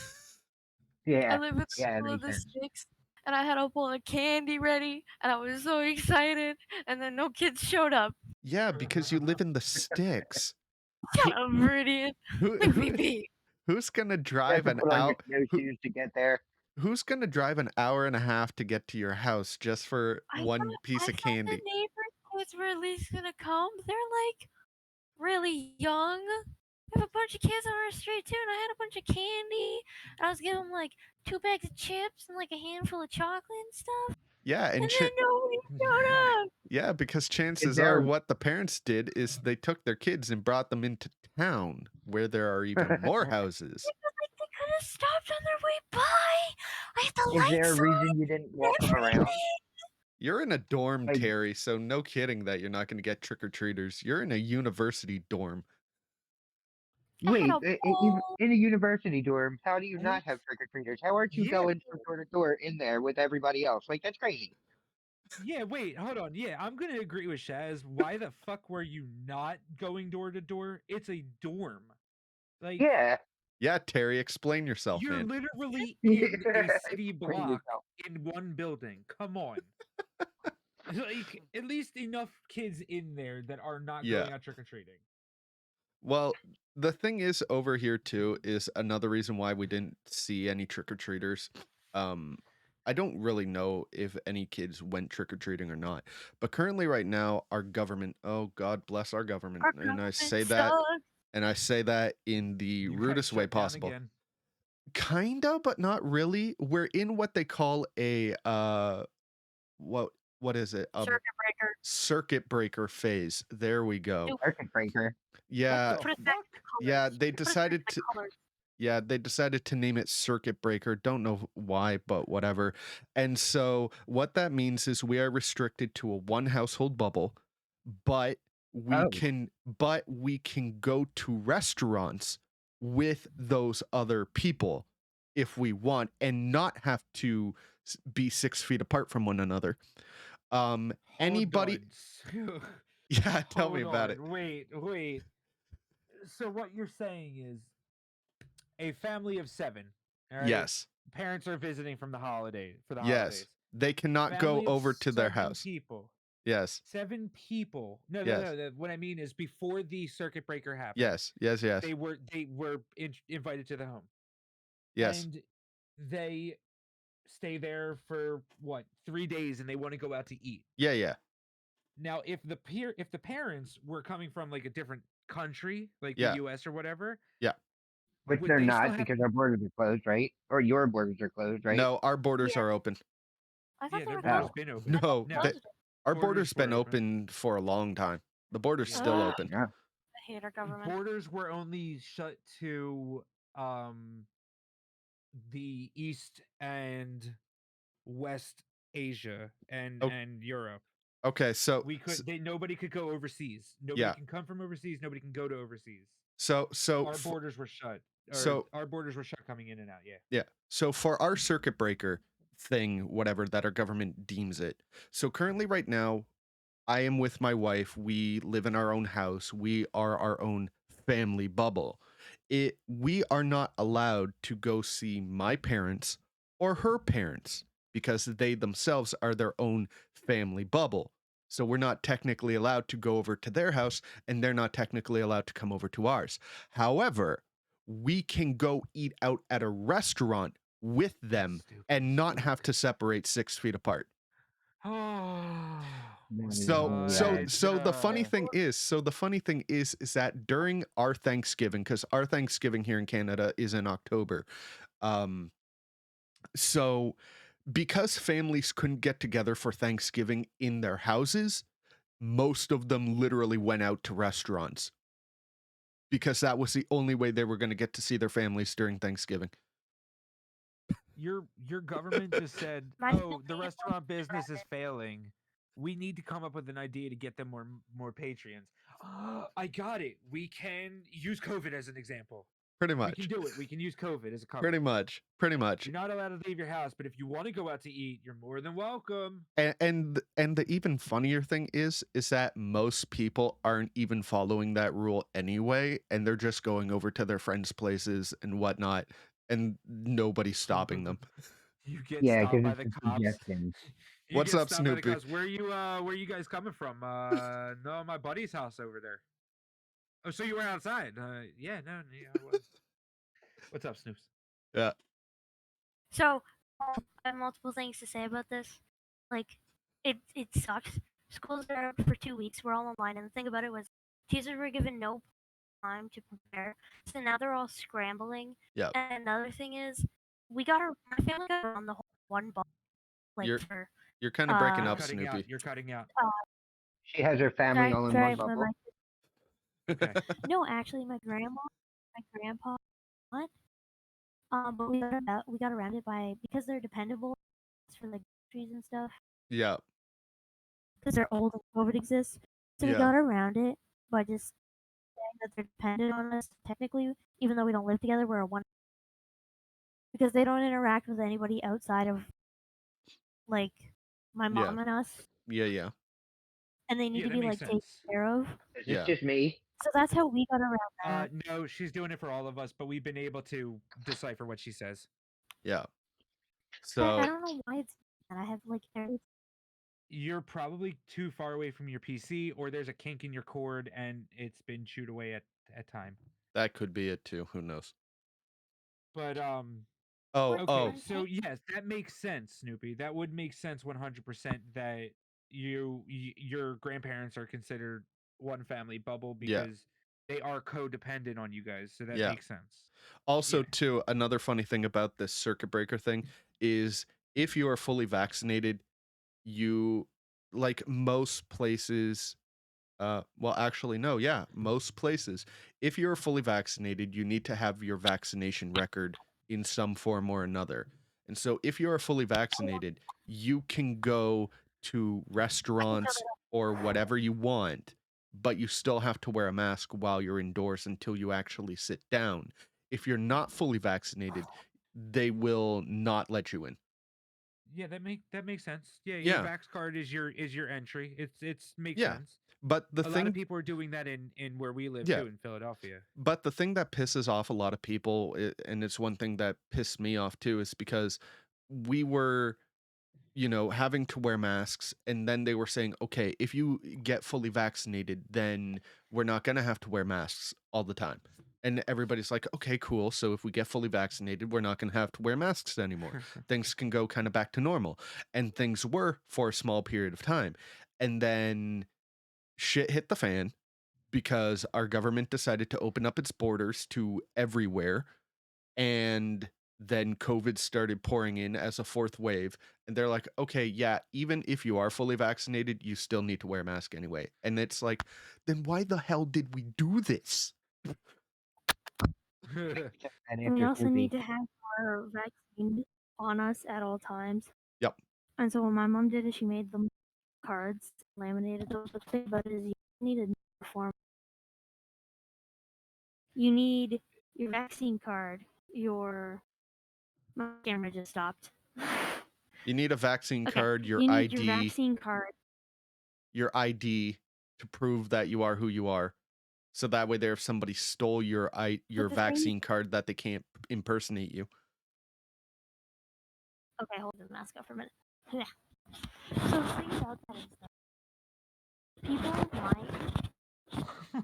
Yeah. live in Yeah, that school of makes the sense. sticks, and I had a bowl of candy ready, and I was so excited, and then no kids showed up. Yeah, because you live in the sticks. Shut up, Meridian. Leave me be. Who's gonna You have drive to an put on your hour? snowshoes to get there. Who's gonna drive an hour and a half to get to your house just for I one piece got of candy? the neighbor's kids were at least gonna come. They're like really young. We have a bunch of kids on our street too, and I had a bunch of candy. And I was giving them like 2 bags of chips and like a handful of chocolate and stuff. Yeah, And and then nobody showed up. yeah, because chances there- are what the parents did is they took their kids and brought them into town where there are even more houses. Like they could have stopped on their way by. I had the Is lights there a on. reason you didn't walk them around? Everything. You're in a dorm, Like- Terry, so no kidding that you're not going to get trick-or-treaters. You're in a university dorm. Wait, a ball. in a university dorm, how do you not What? have trick or treaters? How aren't you Yeah. going from door to door in there with everybody else? Like that's crazy. Yeah, wait, hold on. Yeah, I'm gonna agree with Shaz. Why the fuck were you not going door to door? It's a dorm. Like, Yeah. Yeah, Terry, explain yourself, you're man. literally in a city Explain block yourself. in one building. Come on. Like, at least enough kids in there that are not Yeah. going out trick or treating. Well, the thing is over here too is another reason why we didn't see any trick-or-treaters. I don't really know if any kids went trick-or-treating or not. But currently right now our government, oh God bless our government, Our and I government say that sucks. in the You guys rudest way shut down possible. again. Kinda, but not really. We're in what they call a what is it? Circuit breaker. Circuit breaker phase. There we go. Nope. Circuit breaker. Yeah, What Put the it back fuck? to colors. yeah, they Put it back decided to to colors. yeah, they decided to name it circuit breaker. Don't know why, but whatever. And so what that means is we are restricted to a one household bubble, but Oh. we can go to restaurants with those other people if we want and not have to be 6 feet apart from one another. Anybody Hold on. Yeah, tell me Hold about it. on, Wait. So what you're saying is a family of 7. All right? Yes. Parents are visiting from the holiday for the Yes. holidays. They cannot Family go of over to their 7 house. People. Yes. 7 people. No. What I mean is before the circuit breaker happened. Yes. They were invited to the home. Yes. And they stay there for what, 3 days, and they want to go out to eat. Yeah. Now, if the parents were coming from like a different country, like Yeah. the U.S. or whatever, Which would they're they still not have- because our borders are closed, right? Or your borders are closed, right? No, our borders Yeah. are open. I thought yeah, they their were borders closed. been open. No, No. they- our Borders border's been were open. open for a long time. The border's still Ah. open. Yeah. I hate our government. Borders were only shut to the East and West Asia and Oh. and Europe. Okay, so We could nobody could go overseas. Nobody Yeah. can come from overseas. Nobody can go to overseas. so Our borders were shut. Our borders were shut coming in and out. Yeah. yeah. So for our circuit breaker thing, whatever that our government deems it. So currently right now, I am with my wife. We live in our own house. We are our own family bubble. We are not allowed to go see my parents or her parents because they themselves are their own family bubble. So we're not technically allowed to go over to their house and they're not technically allowed to come over to ours. However, we can go eat out at a restaurant with them and not have to separate 6 feet apart. Oh. So the funny Yeah. thing is that during our Thanksgiving, because our Thanksgiving here in Canada is in October, so because families couldn't get together for Thanksgiving in their houses, most of them literally went out to restaurants because that was the only way they were going to get to see their families during Thanksgiving. Your government just said, My "Oh, family the is restaurant business is failing. We need to come up with an idea to get them more patrons." I got it. We can use COVID as an example. Pretty We much. can do it. We can use COVID as a cover. Pretty much. You're not allowed to leave your house, but if you want to go out to eat, you're more than welcome. And the even funnier thing is that most people aren't even following that rule anyway, and they're just going over to their friends' places and whatnot, and nobody's stopping them. You get Yeah, stopped by because the it's a cops. suggestion. You What's get up, stopped by the Snoopy? cops. Where you guys coming from? No, my buddy's house over there. Oh, so you were outside? Yeah, no, I was. What's up, Snoops? Yeah. So I have multiple things to say about this. Like, it sucks schools are out for 2 weeks. We're all online, and the thing about it was teachers were given no time to prepare, so now they're all scrambling. Yeah. And another thing is, my family got around the whole one ball like You're for you're kind of breaking You're up, cutting out. Snoopy. You're cutting out. She has her family all in sorry, one bubble. Okay. no, actually, my grandpa, what? But we got around it by because they're dependable for like groceries and stuff Yeah. because they're old and COVID exists. So we Yeah. got around it by just saying that they're dependent on us technically, even though we don't live together. We're a one because they don't interact with anybody outside of like my Yeah. mom and us, Yeah. and they need Yeah, to that be makes like taken sense. care of. Is this Yeah. just me? So that's how we got around that. No, she's doing it for all of us, but we've been able to decipher what she says. Yeah. I So don't know why it's that I have like every You're probably too far away from your PC, or there's a kink in your cord and it's been chewed away at time. that could be it too. Who knows? But Oh, What's okay, oh, fun so yes, that makes sense, Snoopy. That would make sense 100% that your grandparents are considered one family bubble yeah. because they are codependent on you guys. So that Yeah. makes sense. Also, Yeah. too, another funny thing about this circuit breaker thing is if you are fully vaccinated, you like most places. Well, actually, no, yeah, most places. If you're fully vaccinated, you need to have your vaccination record in some form or another. And so, if you are fully vaccinated, you can go to restaurants or whatever you want, but you still have to wear a mask while you're indoors until you actually sit down. If you're not fully vaccinated, they will not let you in. Yeah, that makes sense. Yeah, your Yeah, Vax card is your entry. It's makes yeah. sense. But the A lot of thing, people are doing that in where we live yeah, too, in Philadelphia. but the thing that pisses off a lot of people, and it's one thing that pissed me off too, is because we were, having to wear masks, and then they were saying, okay, if you get fully vaccinated, then we're not going to have to wear masks all the time. And everybody's like, okay, cool. So if we get fully vaccinated, we're not going to have to wear masks anymore. Things can go kind of back to normal. And things were for a small period of time. And then shit hit the fan because our government decided to open up its borders to everywhere, and then COVID started pouring in as a fourth wave, and they're like, okay, yeah, even if you are fully vaccinated, you still need to wear a mask anyway. And it's like, then why the hell did we do this? And And we after also Snoopy. need to have our vaccine on us at all times. Yep. And so what my mom did is she made them cards, laminated those. The thing about it is you need a form. You need your vaccine card, my camera just stopped. You need a vaccine Okay, card, your you need your ID, vaccine card. your ID to prove that you are who you are. So that way there, if somebody stole your the thing- vaccine card, that they can't impersonate you. Okay, hold the mask up for a minute. Yeah. So the thing about that is that people might.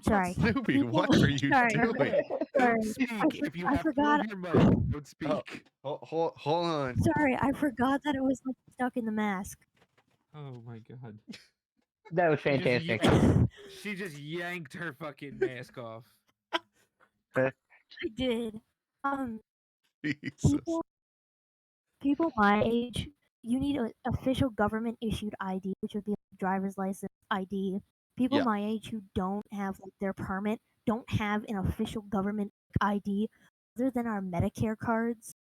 Sorry. Snoopy, People, what are you sorry. doing? Don't Sorry. speak. If you I have to forgot. move your mic, don't speak. Hold on. Sorry, I forgot that it was like stuck in the mask. Oh my god. That was She just fantastic. She just yanked her fucking mask off. I did. Jesus. People my age, you need an official government issued ID, which would be like driver's license ID. People Yeah. my age who don't have like their permit don't have an official government ID other than our Medicare cards.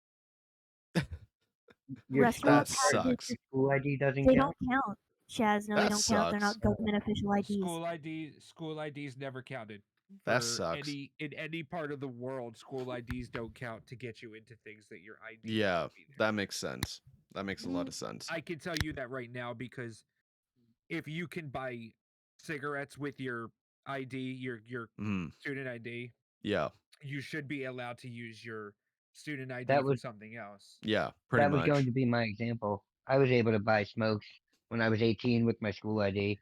Your Restaurants That have sucks. your school ID doesn't they count. don't count. Shaz, no, they That don't count. They're sucks. not government official IDs. School IDs never counted. That For sucks. in any part of the world, school IDs don't count to get you into things that your ID. Yeah, won't be there. that makes sense. That makes a lot of sense. I can tell you that right now because if you can buy cigarettes with your ID, your Mm, student ID, yeah, you should be allowed to use your student ID That for was something else. yeah, pretty that was much. going to be my example. I was able to buy smokes when I was 18 with my school ID.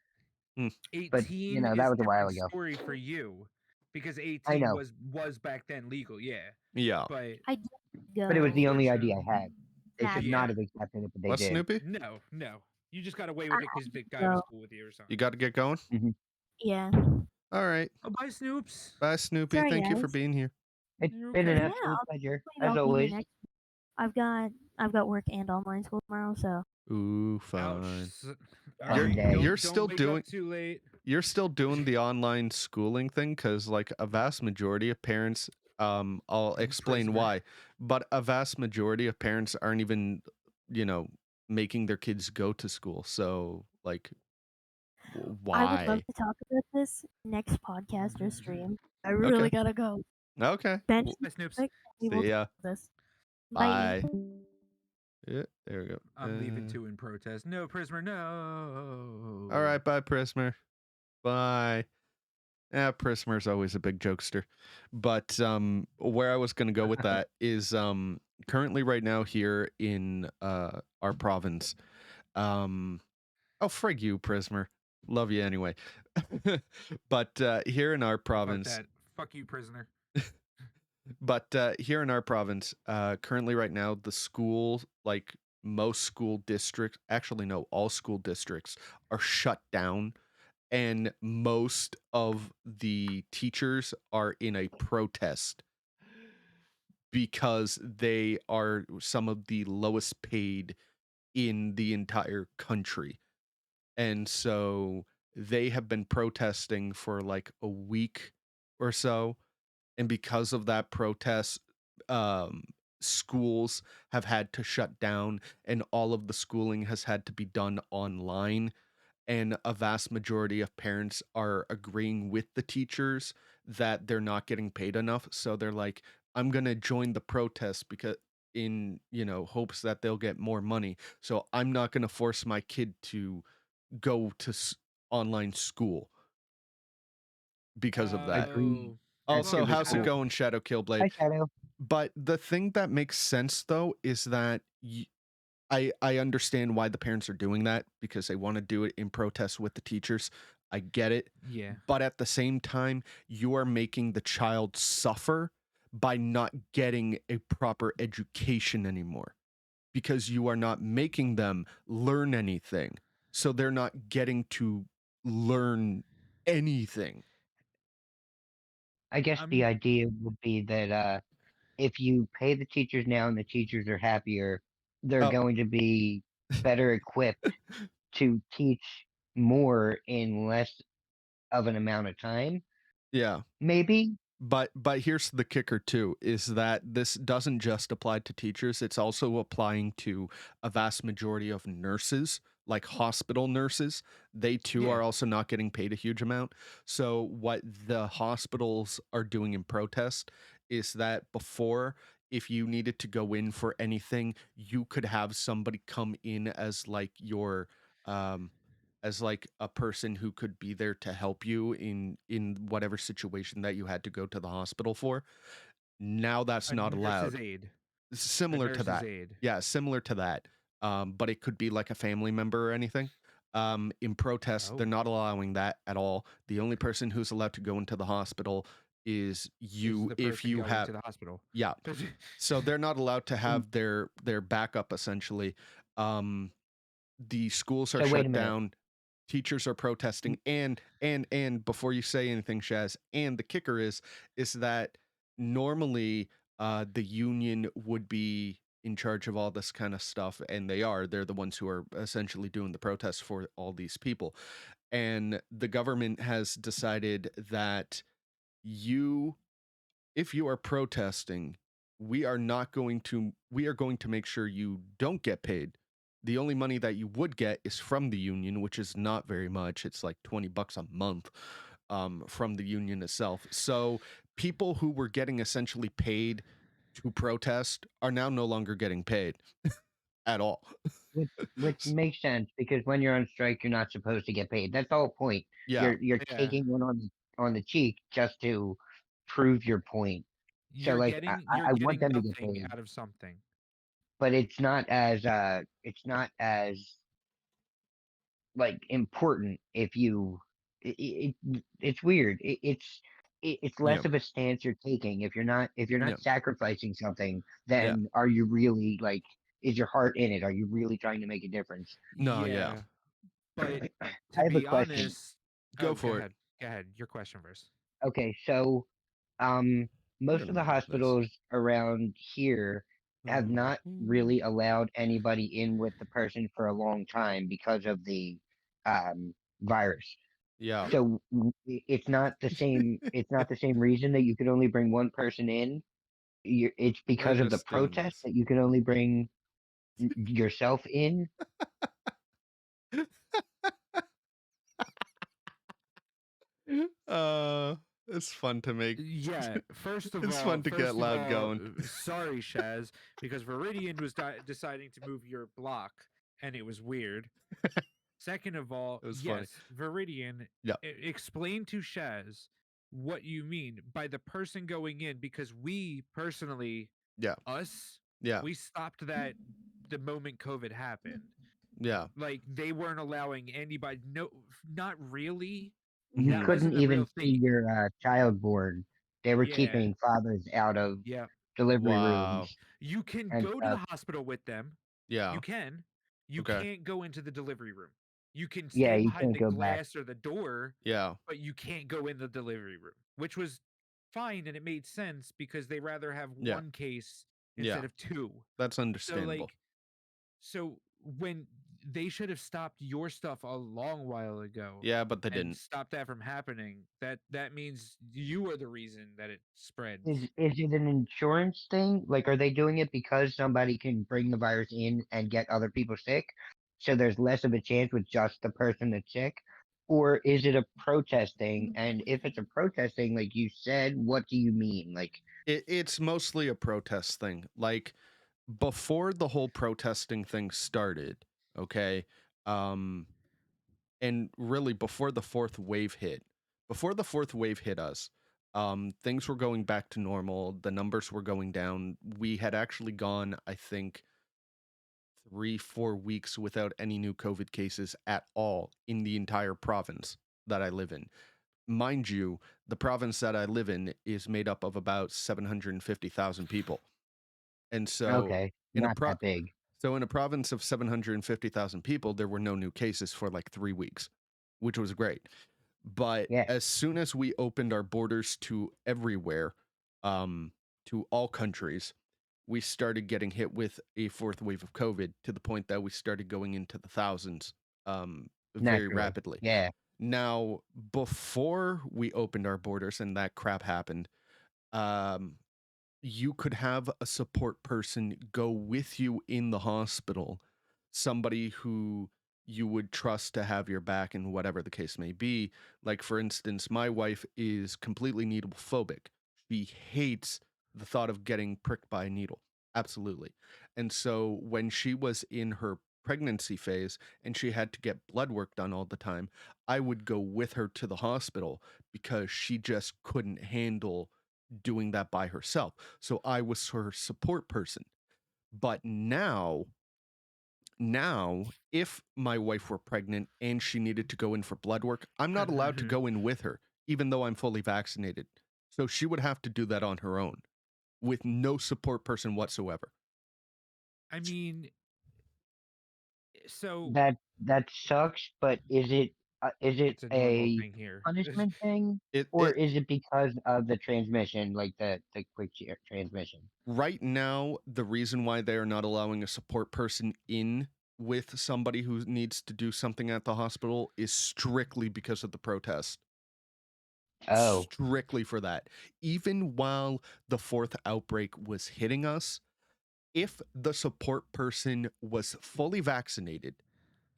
But 18 that is was a while different ago. story for you because I 18 know, was back then legal, yeah. Yeah. But I did go. but it was the only ID I had. They should Fast. Yeah. not have accepted it, but they What's did. Snoopy? no. You just got away with it because the guy go. was cool with you or something. You got to get going. Yeah. All right. Oh, bye, Snoops. Bye, Snoopy. Sorry, Thank you for guys. being here. It's You're been an okay. Yeah, absolute pleasure, Maybe as I'll be here always. next. I've got work and online school tomorrow, so Ooh, Ouch. fine. All You're right, day. you're don't still wake doing up too late. you're still doing the online schooling thing because like a vast majority of parents, I'll explain Prisoner. why, but a vast majority of parents aren't even, making their kids go to school. So like, I would love why? to talk about this next podcast or stream. I Okay. really gotta go. Okay. Bench Well, Bye, Snoops. quick, we will see ya. talk about this. Bye. Yeah, there we go. I'm leaving too in protest. No, prisoner, no. All right, bye, Prismer. Bye. Yeah, Prismer's always a big jokester. But where I was gonna go with that is currently right now here in our province. Oh frig you, Prismer. Love you anyway. But here in our Fuck province, that. Fuck you, prisoner. but here in our province, currently right now, the school, like most school districts, actually no, all school districts are shut down, and most of the teachers are in a protest because they are some of the lowest paid in the entire country. And so they have been protesting for like a week or so. And because of that protest, um, schools have had to shut down, and all of the schooling has had to be done online. And a vast majority of parents are agreeing with the teachers that they're not getting paid enough. So they're like, I'm going to join the protest because in, hopes that they'll get more money. So I'm not going to force my kid to go to online school because of that. Agreed. Also, Well, how's it Understood. going, Shadow Killblade? Hi, Shadow. But the thing that makes sense though is that I understand why the parents are doing that because they want to do it in protest with the teachers. I get it. Yeah. But at the same time, you are making the child suffer by not getting a proper education anymore because you are not making them learn anything. So they're not getting to learn anything. I guess the idea would be that if you pay the teachers now and the teachers are happier, they're Oh, going to be better equipped to teach more in less of an amount of time. yeah. Maybe. But here's the kicker too, is that this doesn't just apply to teachers, it's also applying to a vast majority of nurses, like hospital nurses. They too Yeah. are also not getting paid a huge amount. So what the hospitals are doing in protest is that before, if you needed to go in for anything, you could have somebody come in as like your as like a person who could be there to help you in whatever situation that you had to go to the hospital for. Now that's A not nurse's allowed. aid. A Similar to nurse's that. aid. Yeah, similar to that. But it could be like a family member or anything. In protest, they're Oh. not allowing that at all. The only person who's allowed to go into the hospital is Is you the if person you going have to the hospital. yeah. So they're not allowed to So, have their backup essentially. The schools are so wait a shut minute. down, teachers are protesting, and before you say anything, Shaz, and the kicker is that normally the union would be in charge of all this kind of stuff, and they're the ones who are essentially doing the protests for all these people. And the government has decided that you if you are protesting, we are going to make sure you don't get paid. The only money that you would get is from the union, which is not very much. It's like $20 a month from the union itself. So people who were getting essentially paid to protest are now no longer getting paid at all. Which makes sense because when you're on strike, you're not supposed to get paid. That's the whole point. Yeah, You're Yeah. taking one on the cheek just to prove your point. So You're like getting I want them to get nothing paid, out of something. but it's not as like important if you it's weird. It's yeah, less of a stance you're taking if you're not yeah, sacrificing something. yeah. Then are you really like is your heart in it? Are you really trying to make a difference? No, yeah. But I to have a be question. honest, Go oh, go for it. ahead. Go ahead. Your question first. Okay, so um, I'm most gonna of the move this. hospitals around here have not really allowed anybody in with the person for a long time because of the virus. Yeah. So it's not the same. It's not the same reason that you could only bring one person in. It's We're because of the just doing protest this. that you can only bring yourself in. It's fun to make. Yeah, first of It's all, fun to get loud going. sorry, Shaz, because Viridian was deciding to move your block, and it was weird. Second of all, It was funny. yes, Viridian, Yeah. explain to Shaz what you mean by the person going in, because we personally, Yeah. us, Yeah. we stopped that the moment COVID happened. Yeah. Like they weren't allowing anybody. No, not really. You That Mhm. couldn't wasn't a real even thing. see your child born. They were Yeah, keeping fathers out of yeah. delivery Wow. rooms You can and go to stuff. the hospital with them. Yeah. You can. You Okay. can't go into the delivery room. You can Yeah, stand you behind can't the go back. glass or the door, Yeah. but you can't go in the delivery room, which was fine and it made sense because they rather have Yeah. one case Yeah. instead of two. That's So understandable. like so when they should have stopped your stuff a long while ago Yeah, but they and didn't. stopped that from happening, that means you are the reason that it spreads. Is it an insurance thing? Like, are they doing it because somebody can bring the virus in and get other people sick? So there's less of a chance with just the person that's sick? Or is it a protest thing? And if it's a protest thing, like you said, what do you mean? Like, It's mostly a protest thing. Like before the whole protesting thing started, okay? Um and really before the fourth wave hit. Before the fourth wave hit us, things were going back to normal. The numbers were going down. We had actually gone, I think, 3, 4 weeks without any new COVID cases at all in the entire province that I live in. Mind you, the province that I live in is made up of about 750,000 people. And so okay, in a not that big. in a province of 750,000 people, there were no new cases for like 3 weeks, which was great. But Yeah, as soon as we opened our borders to everywhere, to all countries, we started getting hit with a fourth wave of COVID to the point that we started going into the thousands very naturally. rapidly. Yeah. Now, before we opened our borders and that crap happened, um, you could have a support person go with you in the hospital, somebody who you would trust to have your back in whatever the case may be. Like, for instance, my wife is completely needle phobic. She hates the thought of getting pricked by a needle. Absolutely. And so when she was in her pregnancy phase and she had to get blood work done all the time, I would go with her to the hospital because she just couldn't handle doing that by herself. So I was her support person. But now, if my wife were pregnant and she needed to go in for blood work, I'm not allowed to go in with her, even though I'm fully vaccinated. So she would have to do that on her own with no support person whatsoever. I mean, so That sucks, but is it it's a normal a thing here. punishment thing, or It is it because of the transmission, like the quick transmission? right now, the reason why they are not allowing a support person in with somebody who needs to do something at the hospital is strictly because of the protest. Oh, Strictly for that. Even while the fourth outbreak was hitting us, if the support person was fully vaccinated,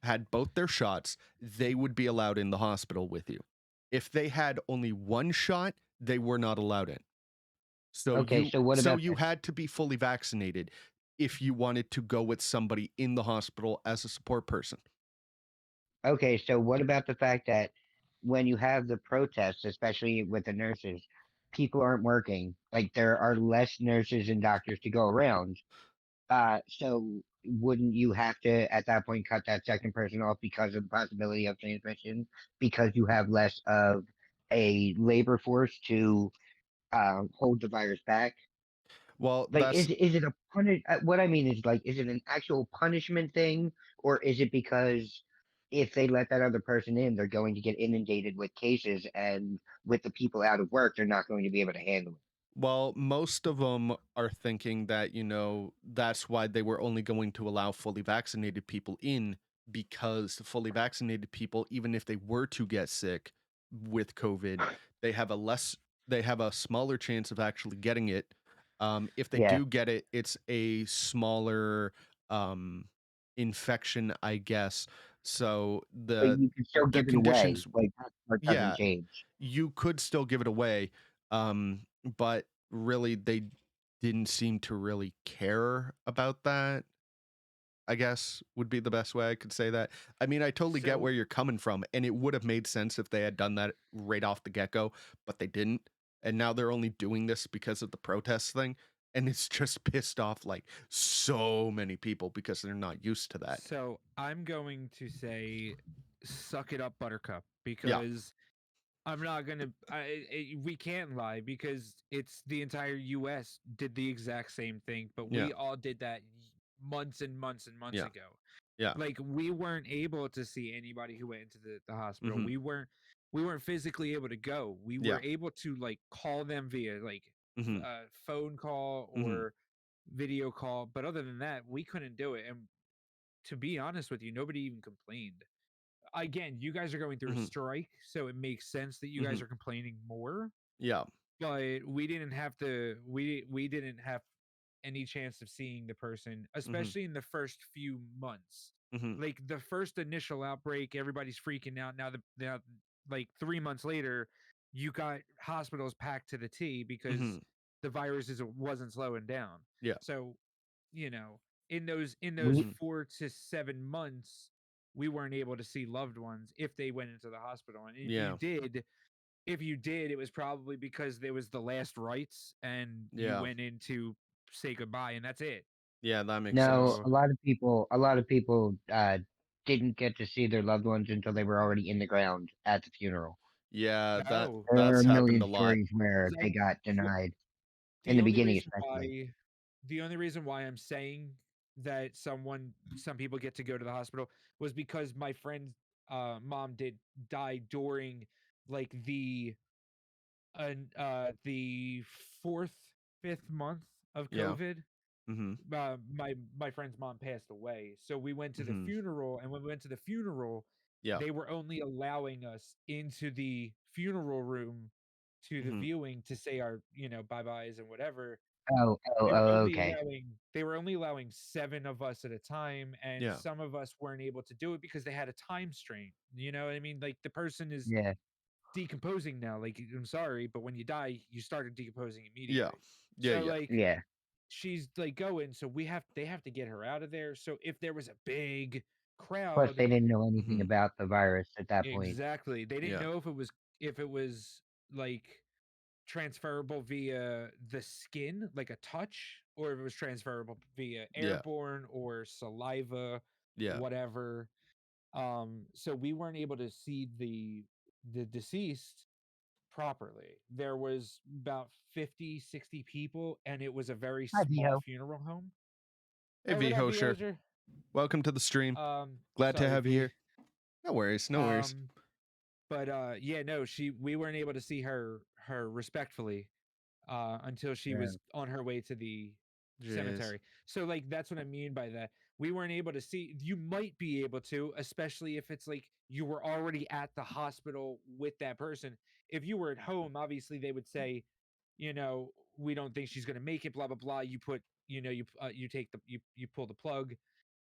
had both their shots, they would be allowed in the hospital with you. If they had only one shot, they were not allowed in. So okay. So what about you this? had to be fully vaccinated if you wanted to go with somebody in the hospital as a support person. Okay, so what about the fact that when you have the protests, especially with the nurses, people aren't working. Like there are less nurses and doctors to go around. So wouldn't you have to at that point cut that second person off because of the possibility of transmission because you have less of a labor force to hold the virus back? Well, Like, that's is it a punish? What I mean is, like, is it an actual punishment thing, or is it because if they let that other person in, they're going to get inundated with cases, and with the people out of work, they're not going to be able to handle it? Well, most of them are thinking that, that's why they were only going to allow fully vaccinated people in, because the fully vaccinated people, even if they were to get sick with COVID, they have a smaller chance of actually getting it. If they Yeah, do get it, it's a smaller um, infection, I guess. So but the you can still the give it away. conditions, Like, that part doesn't yeah, change. you could still give it away, but really they didn't seem to really care about that, I guess would be the best way I could say that. I mean, I totally get So where you're coming from, and it would have made sense if they had done that right off the get-go, but they didn't. And now they're only doing this because of the protest thing, and it's just pissed off like so many people because they're not used to that. so I'm going to say, suck it up, Buttercup, Yeah. because I'm not gonna. We can't lie because it's the entire U.S. did the exact same thing, but Yeah. we all did that months and months and months Yeah. ago. Yeah. Like we weren't able to see anybody who went into the hospital. Mhm. We weren't physically able to go. We Yeah. were able to like call them via like Mhm. phone call Mhm. or video call, but other than that, we couldn't do it. And to be honest with you, nobody even complained. Again, you guys are going through a Mhm. strike, so it makes sense that you guys Mhm. are complaining more. Yeah. But we didn't have any chance of seeing the person, Mhm. especially in the first few months. Mhm. Like the first initial outbreak, everybody's freaking out. Now like 3 months later, you got hospitals packed to the T because Mhm. the virus wasn't slowing down. Yeah. So, you know, in those We Mhm. 4 to 7 months, we weren't able to see loved ones if they went into the hospital. And Yeah. if you did, it was probably because there was the last rites and you Yeah. went in to say goodbye, and that's it. Yeah, that makes No, sense. So a lot of people didn't get to see their loved ones until they were already in the ground at the funeral. Yeah, no, There are that's a happened million a lot. stories where they so got the, denied in the the only beginning, reason especially. why the only reason why I'm saying that some people get to go to the hospital was because my friend's mom did die during like the fourth, fifth month of Yeah. COVID. Mhm. My friend's mom passed away, so we went to the Mhm. funeral, and when we went to the funeral, Yeah. they were only allowing us into the funeral room to the Mhm. viewing to say our bye byes and whatever. Oh, oh, they were oh, only okay. allowing they were only allowing 7 of us at a time, and Yeah. some of us weren't able to do it because they had a time strain. You know what I mean? Like the person is Yeah. decomposing now. Like, I'm sorry, but when you die, you started decomposing Yeah. immediately. Yeah, So yeah. like Yeah. she's like going, so they have to get her out of there. So if there was a big Plus, crowd, they didn't know anything Mhm. about the virus at that point. exactly, they didn't Yeah. know if it was like transferable via the skin, like a touch, or if it was transferable via Yeah. airborne or saliva, Yeah. whatever. So we weren't able to see the deceased properly. There was about 50, 60 people, and it was a very Hi, small Viho. funeral home. Hey Oh, what up, V Hosher. Viozer? Welcome to the stream. Glad to Sorry, have you V. here. No worries, no worries. But yeah, no, we weren't able to see her respectfully until she Yeah. was on her way to the Jeez. cemetery. So like that's what I mean by that. We weren't able to see. You might be able to, especially if it's like you were already at the hospital with that person. If you were at home, obviously they would say, we don't think she's going to make it, blah blah blah. You put, you take you pull the plug,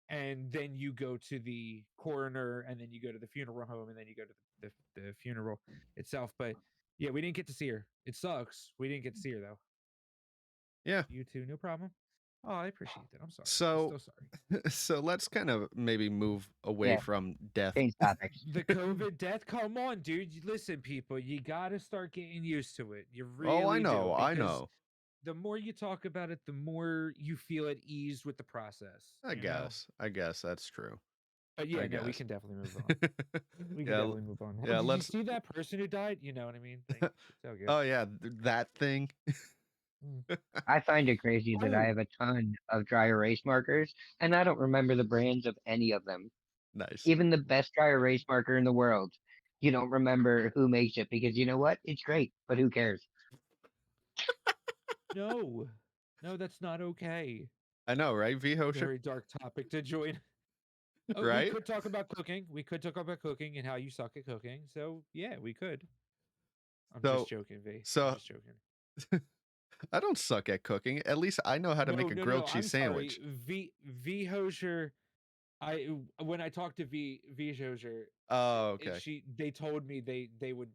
and then you go to the coroner, and then you go to the funeral home, and then you go to the funeral itself. But yeah, we didn't get to see her. It sucks. We didn't get to see her though. Yeah. You too, no problem. Oh, I appreciate that. I'm sorry. I'm So still sorry. so let's kind of maybe move away Yeah. from death. Change topics. The COVID death. Come on, dude. Listen, people, you gotta start getting used to it. You Oh, I really do, know, I because know. the more you talk about it, the more you feel at ease with the process. I guess. I guess that's true. But I yeah, no, we guess. can definitely move on. We can Yeah. definitely move on. Oh, Yeah, did you let's see that person who died? You know what I mean? Like, it's all good. Oh yeah, that thing. I find it crazy that I Oh, have a ton of dry erase markers, and I don't remember the brands of any of them. Nice. Even the best dry erase marker in the world, you don't remember who makes it because you know what? It's great, but who cares? no. No, that's not okay. I know, right, V Hosher? Very dark topic to join. Oh, we Right? could talk about cooking. We could talk about cooking and how you suck at cooking. So, yeah, we could. I'm just So, joking, V. I'm so just joking. I don't suck at cooking. At least I know how to No, make a no, grilled no. cheese I'm sorry. sandwich. V Hosier. When I talked to V Hosier, Oh, okay. they told me they would,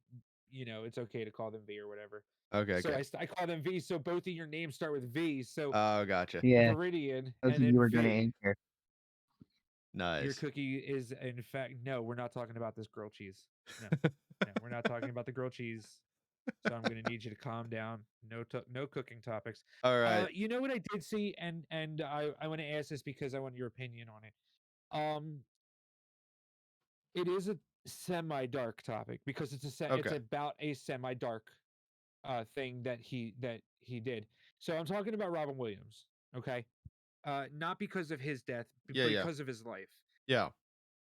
it's okay to call them V or whatever. Okay, So okay. I call them V. So both of your names start with V. So Oh, gotcha. Yeah, Viridian both and of you then are gonna V. answer. Your Nice. cookie is in fact no. We're not talking about this grilled cheese. No, no, we're not talking about the grilled cheese. So I'm gonna need you to calm down. No cooking topics. All right. You know what I did see, and I want to ask this because I want your opinion on it. Um, it is a semi-dark topic because it's Okay. about a semi-dark thing that he did. So I'm talking about Robin Williams, okay? Not because of his death, but Yeah, yeah. because of his life. Yeah.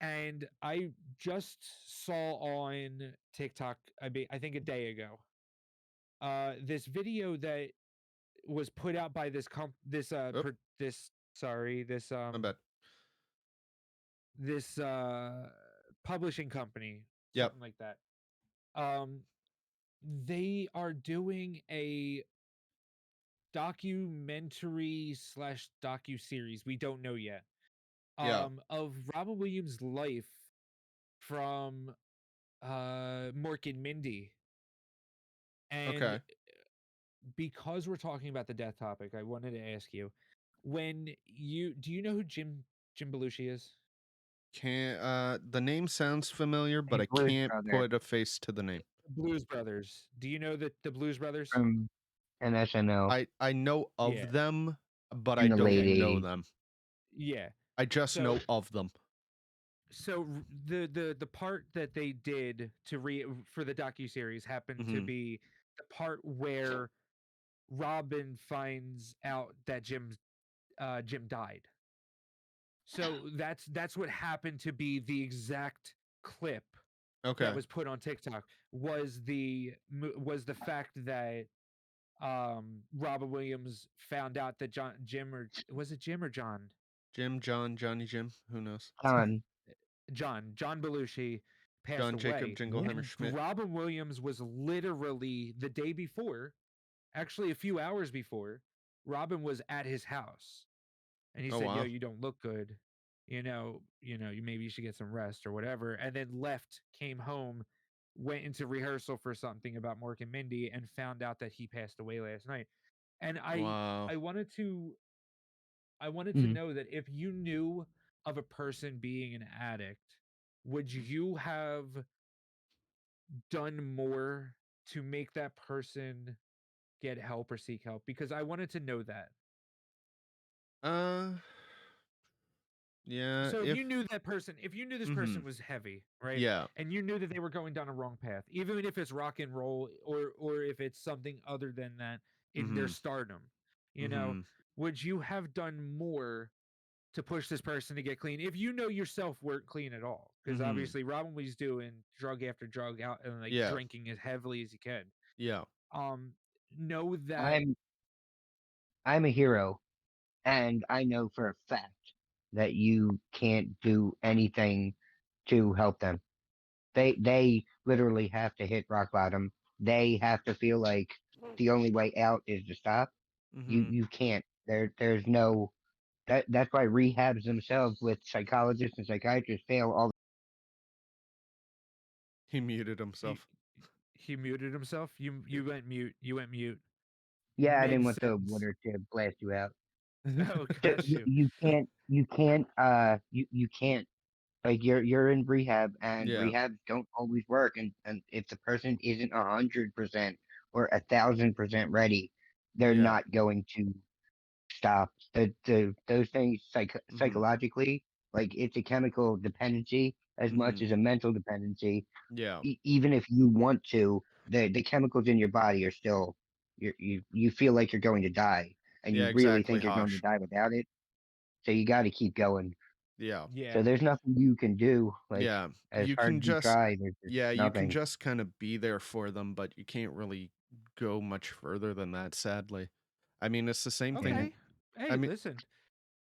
And I just saw on TikTok, I think a day ago, this video that was put out by Oop, my bad. this publishing company, Yep. something like that. Um, they are doing a documentary slash docu series. We don't know yet. Yeah. Of Robin Williams' life from Mork and Mindy. And Okay. because we're talking about the death topic, I wanted to ask you, do you know who Jim Belushi is? Can't the name sounds familiar, but Hey, I Blues can't Brother put a face to the name. Blues Brothers. Do you know the Blues Brothers? from an SNL I know Yeah. of them, but I in the don't late Okay. know '80s. them. Yeah. I just So know of them. the part that they did for the docu series happened to Mhm. be the part where Robin finds out that Jim died. So that's what happened to be the exact clip that Okay. was put on TikTok was the fact that Robin Williams found out that Jim, or was it Jim or John? Jim, John, Johnny Jim, who knows? John, John Belushi passed John Jacob away. Jingleheimer And Schmidt. Robin Williams was literally the day before, actually a few hours before, Robin was at his house. And he Oh said, "Yo, wow. you don't look good. You should get some rest or whatever." And then left, came home, went into rehearsal for something about Mork and Mindy, and found out that he passed away last night. And Wow. I wanted to mhm. know that if you knew of a person being an addict, would you have done more to make that person get help or seek help? Because I wanted to know that. Uh yeah, So if if you knew this person mhm. was heavy, right? Yeah. And you knew that they were going down a wrong path, even if it's rock and roll or if it's something other than that in their Mhm. stardom, you know, Mhm. would you have done more to push this person to get clean if you know yourself weren't clean at all? Because Mhm. obviously Robin was doing drug after drug out and like Yeah. drinking as heavily as he can. Yeah. Um, know that I'm I'm a hero, and I know for a fact that you can't do anything to help them. They literally have to hit rock bottom. They have to feel like the only way out is to stop. Mhm. You can't. There's no that's why rehabs themselves with psychologists and psychiatrists fail all. He muted he himself. he muted himself. You went mute. You went mute Yeah, I mid didn't want the sentence. water to blast you out. Oh, So got you. you can't, like, you're in rehab, and Yeah. rehabs don't always work, and if the person isn't 100% or 1,000% ready, they're Yeah. not going to stop. Those things Mhm. psychologically, like, it's a chemical dependency as much Mhm. as a mental dependency. Yeah. Even if you want to, the chemicals in your body are still you feel like you're going to die, and Yeah, you really exactly, think you're going to Hosh. die without it. So you got to keep going. Yeah. So Yeah. there's nothing you can do. Like Yeah. as You hard can as you just try, there's just yeah, you can nothing. just kind of be there for them, but you can't really go much further than that, sadly. I mean, it's the same Yeah. thing. Okay. Hey, I mean, listen.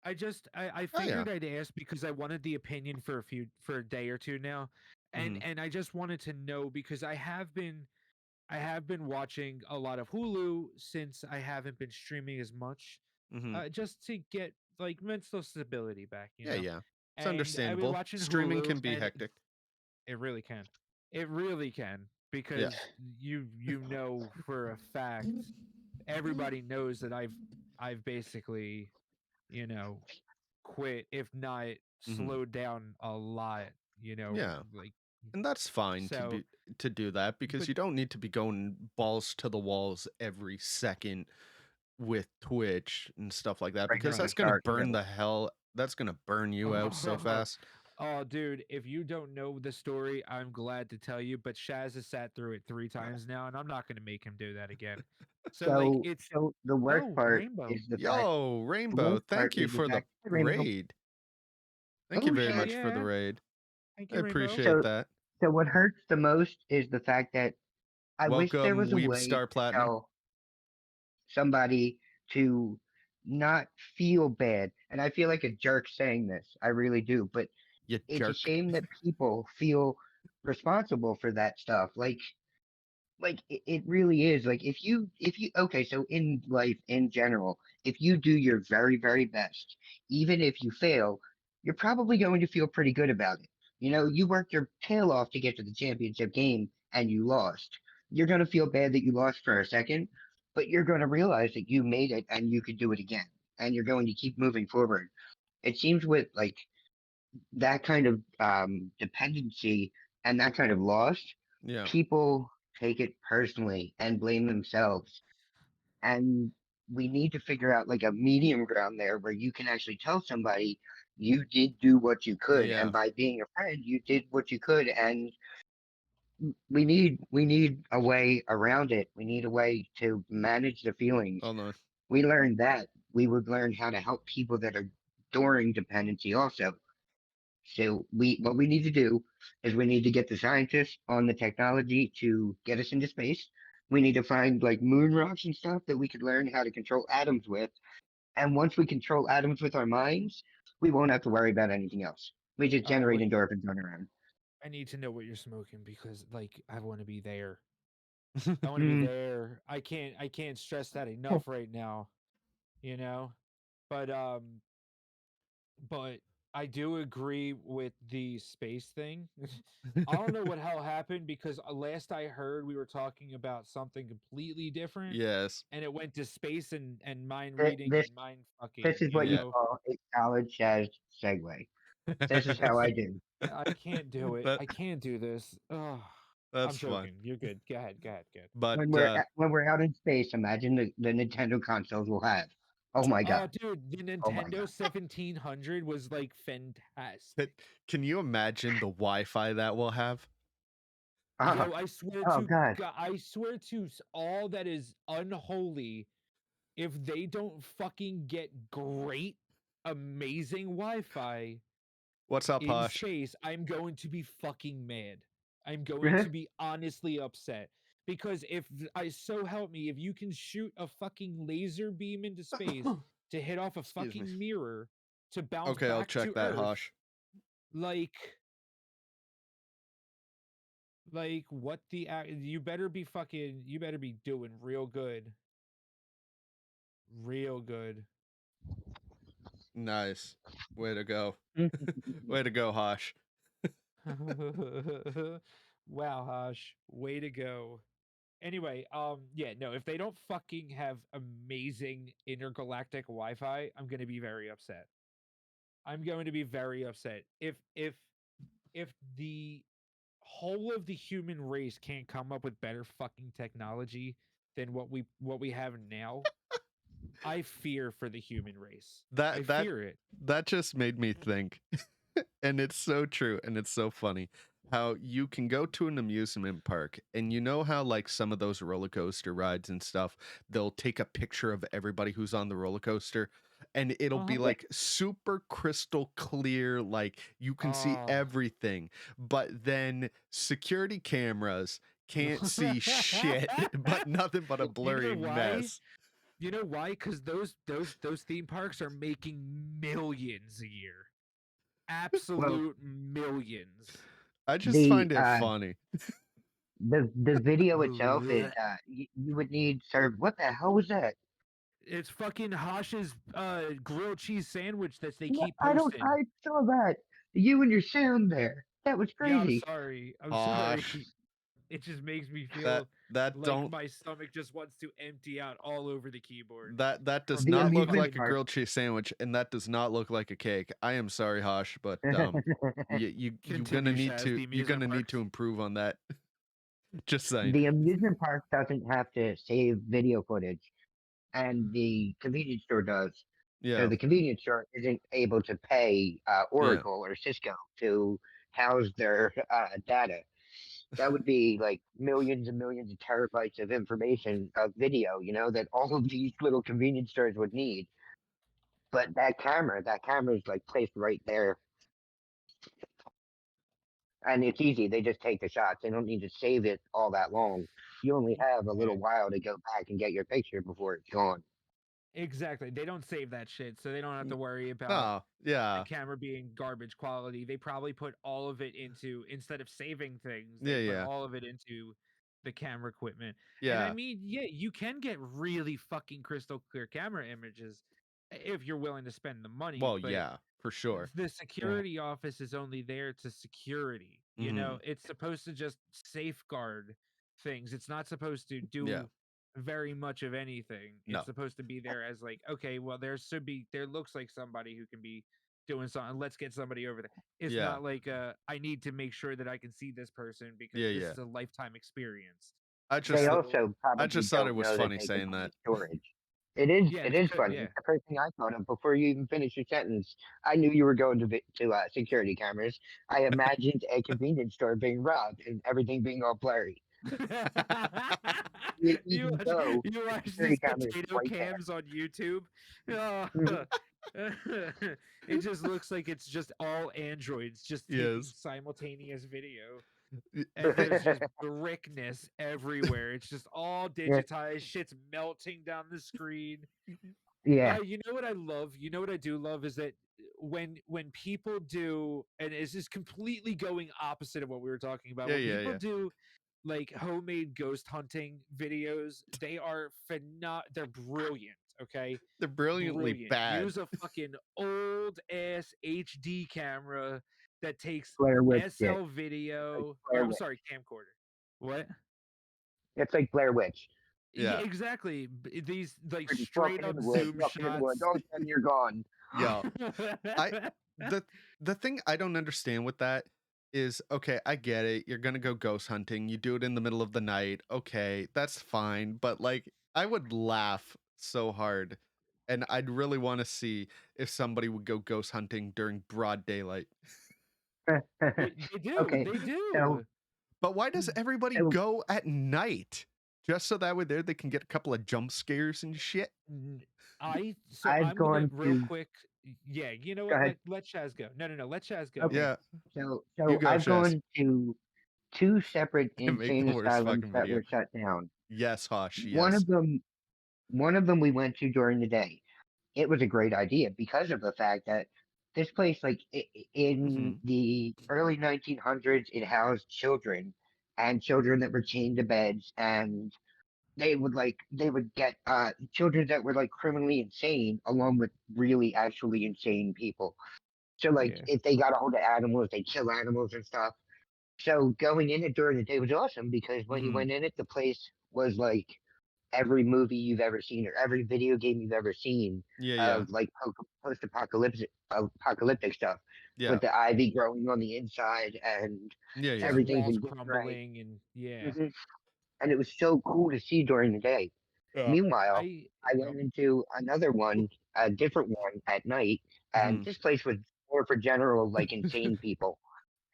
I oh yeah. figured I'd ask because I wanted the opinion for a day or two now. Mm-hmm. And I just wanted to know because I have been watching a lot of Hulu since I haven't been streaming as much, Mm-hmm. just to get like mental stability back, you Yeah, know. yeah. It's And I've been understandable. watching Streaming Hulu, can be and hectic. it really can, it really can, Yeah. because you know for a fact everybody knows that I've basically, you know, quit, if not Mm-hmm. slowed down a lot, you know, Yeah. like And that's fine so. to do that because But you don't need to be going balls to the walls every second with Twitch and stuff like that Right because from the that's gonna start, burn too. the hell. That's gonna burn you out so fast. oh, dude, if you don't know the story, I'm glad to tell you. But Shaz has sat through it 3 times now, and I'm not going to make him do that again. So, like, So it's so the worst oh, part Rainbow. is the fact. Yo, The Rainbow, worst part thank you is the for the fact. Hey, Rainbow. raid. Thank you Oh very Hell shit. much for the yeah! raid. Thank I you, Rainbow. appreciate So that. so what hurts the most is the fact that I wish there Welcome, was a Weeb way Star to Platinum. tell somebody to not feel bad. And I feel like a jerk saying this. I really do. But You it's a jerk. shame that people feel responsible for that stuff. Like it really is. Like if you okay, so in life in general, if you do your very best, even if you fail, you're probably going to feel pretty good about it. You know, you worked your tail off to get to the championship game and you lost. You're going to feel bad that you lost for a second, but you're going to realize that you made it and you could do it again, and you're going to keep moving forward. It seems with like that kind of dependency and that kind of loss, Yeah. people take it personally and blame themselves. And we need to figure out like a medium ground there where you can actually tell somebody you did do what you could, and Yeah. by being a friend, you did what you could. And we need a way around it. We need a way to manage the feelings. Hold on. We learned that we would learn how to help people that are during dependency also. So what we need to do is we need to get the scientists on the technology to get us into space. We need to find like moon rocks and stuff that we could learn how to control atoms with. And once we control atoms with our minds, we won't have to worry about anything else. We just generate What endorphins on our own. I need to know what you're smoking because, like, I want to be there. I want to be Mm. there. I can't stress that enough right now. You know, but but I do agree with the space thing. I don't know what hell happened because last I heard we were talking about something completely different, Yes. and it went to space and mind Th- reading This and mind fucking. this is You what you Yeah. know, call a college jazz segue. This is how I do. I can't do it. that I can't do this. Ugh. I'm that's fine. joking. You're good. Go ahead. Go ahead. Good. But When we're out in space, imagine the Nintendo consoles we'll have. Oh my Oh, god. dude, the Oh my Nintendo god. 1700 was like fantastic. can you imagine the Wi-Fi that we'll have? Oh, Yo, I swear oh to god. God, I swear to all that is unholy, if they don't fucking get great, amazing Wi-Fi What's up, in Hush? space, I'm going to be fucking mad. I'm going to be honestly upset. Because if I so help me, if you can shoot a fucking laser beam into space to hit off a Excuse me. fucking mirror to bounce Okay, I'll back check to that, Earth, Hush. like what you better be fucking, you better be doing real good. Real good. Nice. Way to go. Way to go, Hush. Wow, Hosh, way to go. Anyway, yeah, no, if they don't fucking have amazing intergalactic Wi-Fi, I'm going to be very upset. I'm going to be very upset. If the whole of the human race can't come up with better fucking technology than what we have now, I fear for the human race. I That that fear it. that just made me think. And it's so true and it's so funny. how you can go to an amusement park and you know how like some of those roller coaster rides and stuff, they'll take a picture of everybody who's on the roller coaster and it'll be Uh-huh. like super crystal clear, like you can see Oh. everything, but then security cameras can't see shit but nothing but a You know blurry why? mess. You know why? Because those theme parks are making millions a year. Well, Absolute millions. I just the find it funny. the video itself is you would need serve. What the hell was that? It's fucking Hosh's grilled cheese sandwich that they No, keep I don't. posting. I saw that. You and your sound there. That was Yeah, I'm crazy. sorry. I'm sorry. Gosh, It just makes me that feel that like don't my stomach just wants to empty out all over the keyboard. that does The not look amusement like a park. grilled cheese sandwich, and that does not look like a cake. I am sorry, Hosh, but you're gonna Continue, need Shaz. to The amusement parks. improve on that. Just saying. The amusement park doesn't have to save video footage, and the convenience store does. So Yeah, the convenience store isn't able to pay yeah, Oracle or Cisco to house their data. That would be like millions and millions of terabytes of information of video, that all of these little convenience stores would need. But that camera is like placed right there, and it's easy. They just take the shots. They don't need to save it all that long. You only have a Yeah. little while to go back and get your picture before it's gone. Exactly. They don't save that shit, so they don't have to worry about no, the yeah, camera being garbage quality. They probably put all of it into, instead of saving things, they yeah, put yeah, all of it into the camera equipment. And I yeah. mean, yeah, you can get really fucking crystal clear camera images if you're willing to spend the money, Well, but yeah, for sure. the Yeah. security office is only there to security. Hmm. It's supposed to just safeguard things. It's not supposed to Yeah, do very much of anything. It's no, supposed to be there as like, okay, well, there looks like somebody who can be doing something. Let's get somebody over there. It's yeah, not like I need to make sure that I can see this person because yeah, this yeah. is a lifetime experience. I They just So also I probably just thought it don't was know that funny they can saying put that. in storage. It yeah, is funny. yeah. The first thing I thought of before you even finished your sentence, I knew you were going to security cameras. I imagined a convenience store being robbed and everything being all blurry. you Even watch though you the watch security these camera is potato right there. cams on YouTube. Oh, Mhm. it just looks like it's just all androids just taking Yes. simultaneous video, and there's just brickness everywhere. It's just all Yeah, digitized. Shit's melting down the screen. yeah. You know what I love? You know what I do love is that when people do, and this is completely going opposite of what we were talking about. Yeah, When yeah, people yeah. do like homemade ghost hunting videos, they are they're brilliant. Okay, They're brilliantly brilliant. bad. Use a fucking old ass HD camera that takes Blair Witch shit. SL Like video, or Blair I'm Witch. sorry, camcorder. What? It's like Blair Witch. Yeah, Yeah, exactly. These like You're just straight walking in up the woods, zoom walking in the woods. shots. All of a sudden, you're gone. yeah. I the the thing I don't understand with that is okay, I get it. You're gonna go ghost hunting. You do it in the middle of the night. Okay, that's fine. But like, I would laugh so hard, and I'd really want to see if somebody would go ghost hunting during broad daylight. They do. Okay, They so do. But why does everybody so go at night? Just so that way there they can get a couple of jump scares and shit. N- I so I've I'm gonna gone real to. quick. Yeah, you know Go what? ahead. Let Shaz go. No. Let Shaz go. Okay, Yeah, so you so go, I've Shaz. gone to two separate Make insane the worst asylums fucking that video. were shut down. Yes, Hosh, One yes. of them, one of them we went to during the day. It was a great idea because of the fact that this place, like in Hmm. the early 1900s, it housed children and children that were chained to beds, and they would get children that were like criminally insane along with really actually insane people. So like Yeah. if they got a hold of animals, they kill animals and stuff. So going in it during the day was awesome because when you Hmm. went in it, the place was like every movie you've ever seen or every video game you've ever seen Yeah, yeah, of like post-apocalyptic stuff yeah, with the ivy growing on the inside and yeah, Just yeah, everything's walls in disarray. crumbling and yeah. Hmm. And it was so cool to see during the day. yeah. Meanwhile, I I went into another one, a different one at night, and Hmm. this place was more for general like insane people.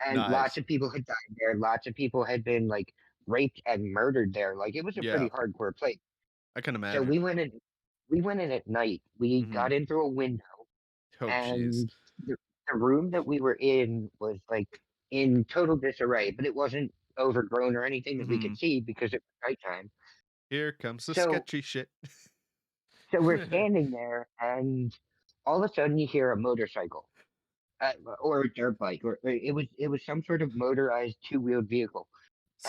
and lots Nice. of people had died there. Lots of people had been like raped and murdered there. Like it was a Yeah, pretty hardcore place. I can So imagine. we went in. We went in at night. We Mhm. got in through a window, Oh, jeez. and the room that we were in was like in total disarray, but it wasn't overgrown or anything that we could Mhm. see because it was nighttime. Here comes the So sketchy shit. so we're standing there, and all of a sudden you hear a motorcycle, or a dirt bike, or it was some sort of motorized two-wheeled vehicle,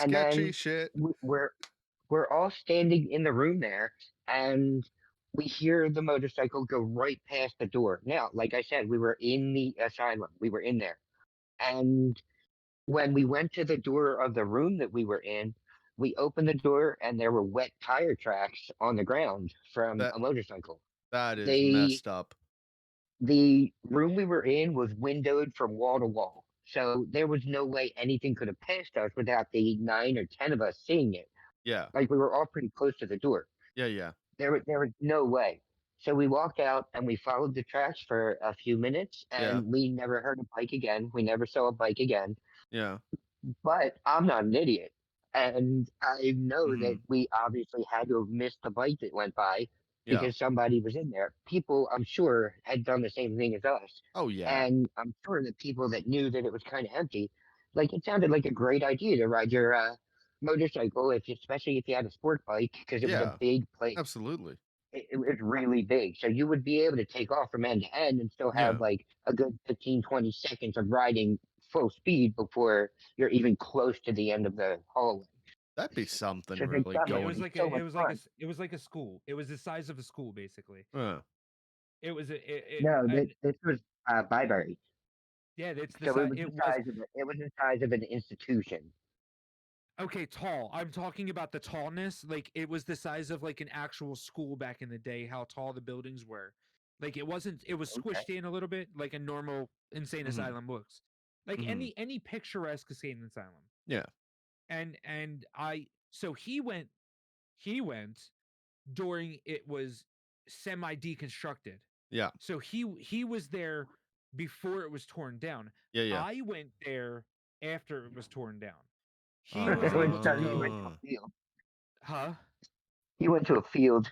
and Sketchy then shit. we're all standing in the room there, and we hear the motorcycle go right past the door. Now, like I said, we were in the asylum. We were in there. And when we went to the door of the room that we were in, we opened the door and there were wet tire tracks on the ground from That a motorcycle. that is They messed up. the room we were in was windowed from wall to wall. So there was no way anything could have passed us without the 9 or 10 of us seeing it. Yeah. Like we were all pretty close to the door. Yeah, yeah. There was no way. So we walked out and we followed the tracks for a few minutes, Yeah. and we never heard a bike again. We never saw a bike again. Yeah. But I'm not an idiot. And I know that Mhm. we obviously had to have missed the bike that went by Yeah. because somebody was in there. People, I'm sure, had done the same thing as us. Oh, yeah. And I'm sure that people that knew that it was kind of empty, like it sounded like a great idea to ride your motorcycle, especially if you had a sport bike, because it was a Yeah. big place. Absolutely. It was really big. So you would be able to take off from end to end and still have Yeah. like a good 15, 20 seconds of riding full speed before you're even close to the end of the hallway. That'd be something So they really Yeah, done it. it was It's going. like so a much fun. it was like a school. It was the size of a school basically. Uh, It was No, and this was Byberry. yeah, it's the So it size. was the It was size of it was the size of an institution. okay, tall. I'm talking about the tallness. Like it was the size of like an actual school back in the day. How tall the buildings were. Like it wasn't. It was Okay. squished in a little bit, like a normal insane mhm. asylum looks. Like Mhm. any picturesque insane asylum. Yeah. And I so he went during it was semi deconstructed. Yeah. So he was there before it was torn down. Yeah, yeah. I went there after it was torn down. He was able to He go, went to a Uh, field. huh? He went to a field.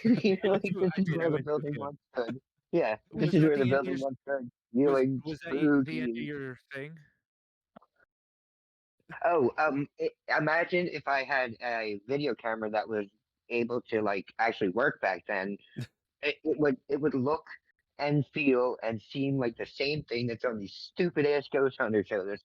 He's like, this is I where the went to a building field. once stood. Yeah, this Was is that where the the end of your building once stood. was Feeling was that the end of spooky. your thing? Oh, imagine if I had a video camera that was able to like actually work back then. It would look and feel and seem like the same thing that's on these stupid ass ghost hunter shows.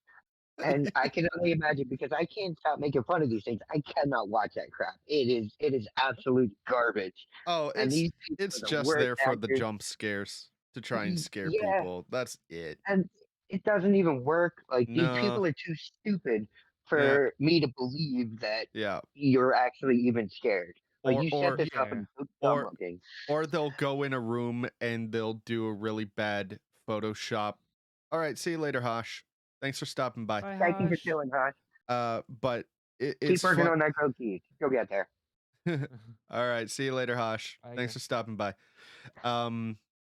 And I can only imagine because I can't stop making fun of these things. I cannot watch that crap. It is absolute garbage. oh, And it's these people it's are the just worst there for the actors. jump scares to try and scare Yeah, people. That's it. and it doesn't even work. Like these No. people are too stupid Yeah. for me to believe that Yeah. you're actually even scared. Like Or you set or this up Yeah. and it's so dumb or looking. or they'll go in a room and they'll do a really bad Photoshop. All right, see you later, Hosh. Thanks for stopping by. Bye, Thank you for Hush. chilling, Hush. But Keep it's working fun. on that Go Keys. You'll get there. All right, see you later, Hosh. I Thanks for guess. stopping by.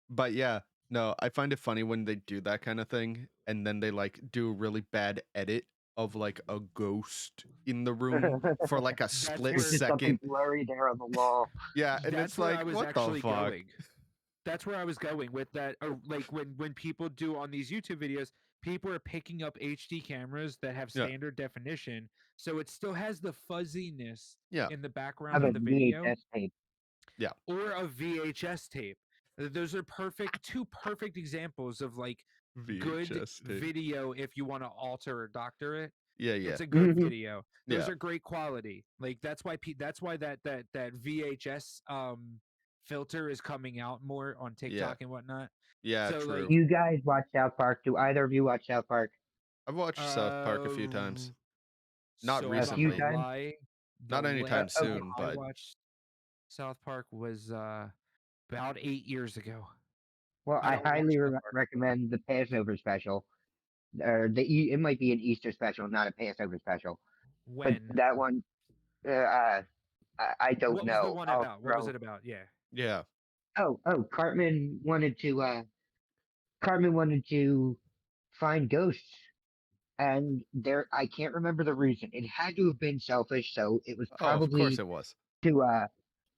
But yeah, no, I find it funny when they do that kind of thing and then they like do a really bad edit of like a ghost in the room for like a split where- It's just something second. blurry there on the wall. Yeah, and That's it's where like, I was what the actually fuck? going. That's where I was going with that. Like when people do on these YouTube videos, people are picking up HD cameras that have Yeah. standard definition, so it still has the fuzziness Yeah. in the I background have of a the video, VHS tape. or a VHS tape. Those are two perfect examples of like good VHS tape. video if you want to alter or doctor it. Yeah, yeah. It's a good video. Those Yeah. are great quality. Like that's why that VHS filter is coming out more on TikTok and whatnot. Yeah, So, true. like, You guys watch South Park? Do either of you watch South Park? I've watched South Park a few times. Not so I'm not few gonna recently. times? lie. Not The anytime last time soon, I but watched South Park was about 8 years ago. Well, I I don't watch highly South Park recommend the Passover special. Or it might be an Easter special, not a Passover special. But when. that one, I don't What was the know. one I'll about? What was throw. it about? Yeah. yeah. Oh, Cartman wanted to find ghosts, and I can't remember the reason. It had to have been selfish, so it was Oh, of course probably it was. to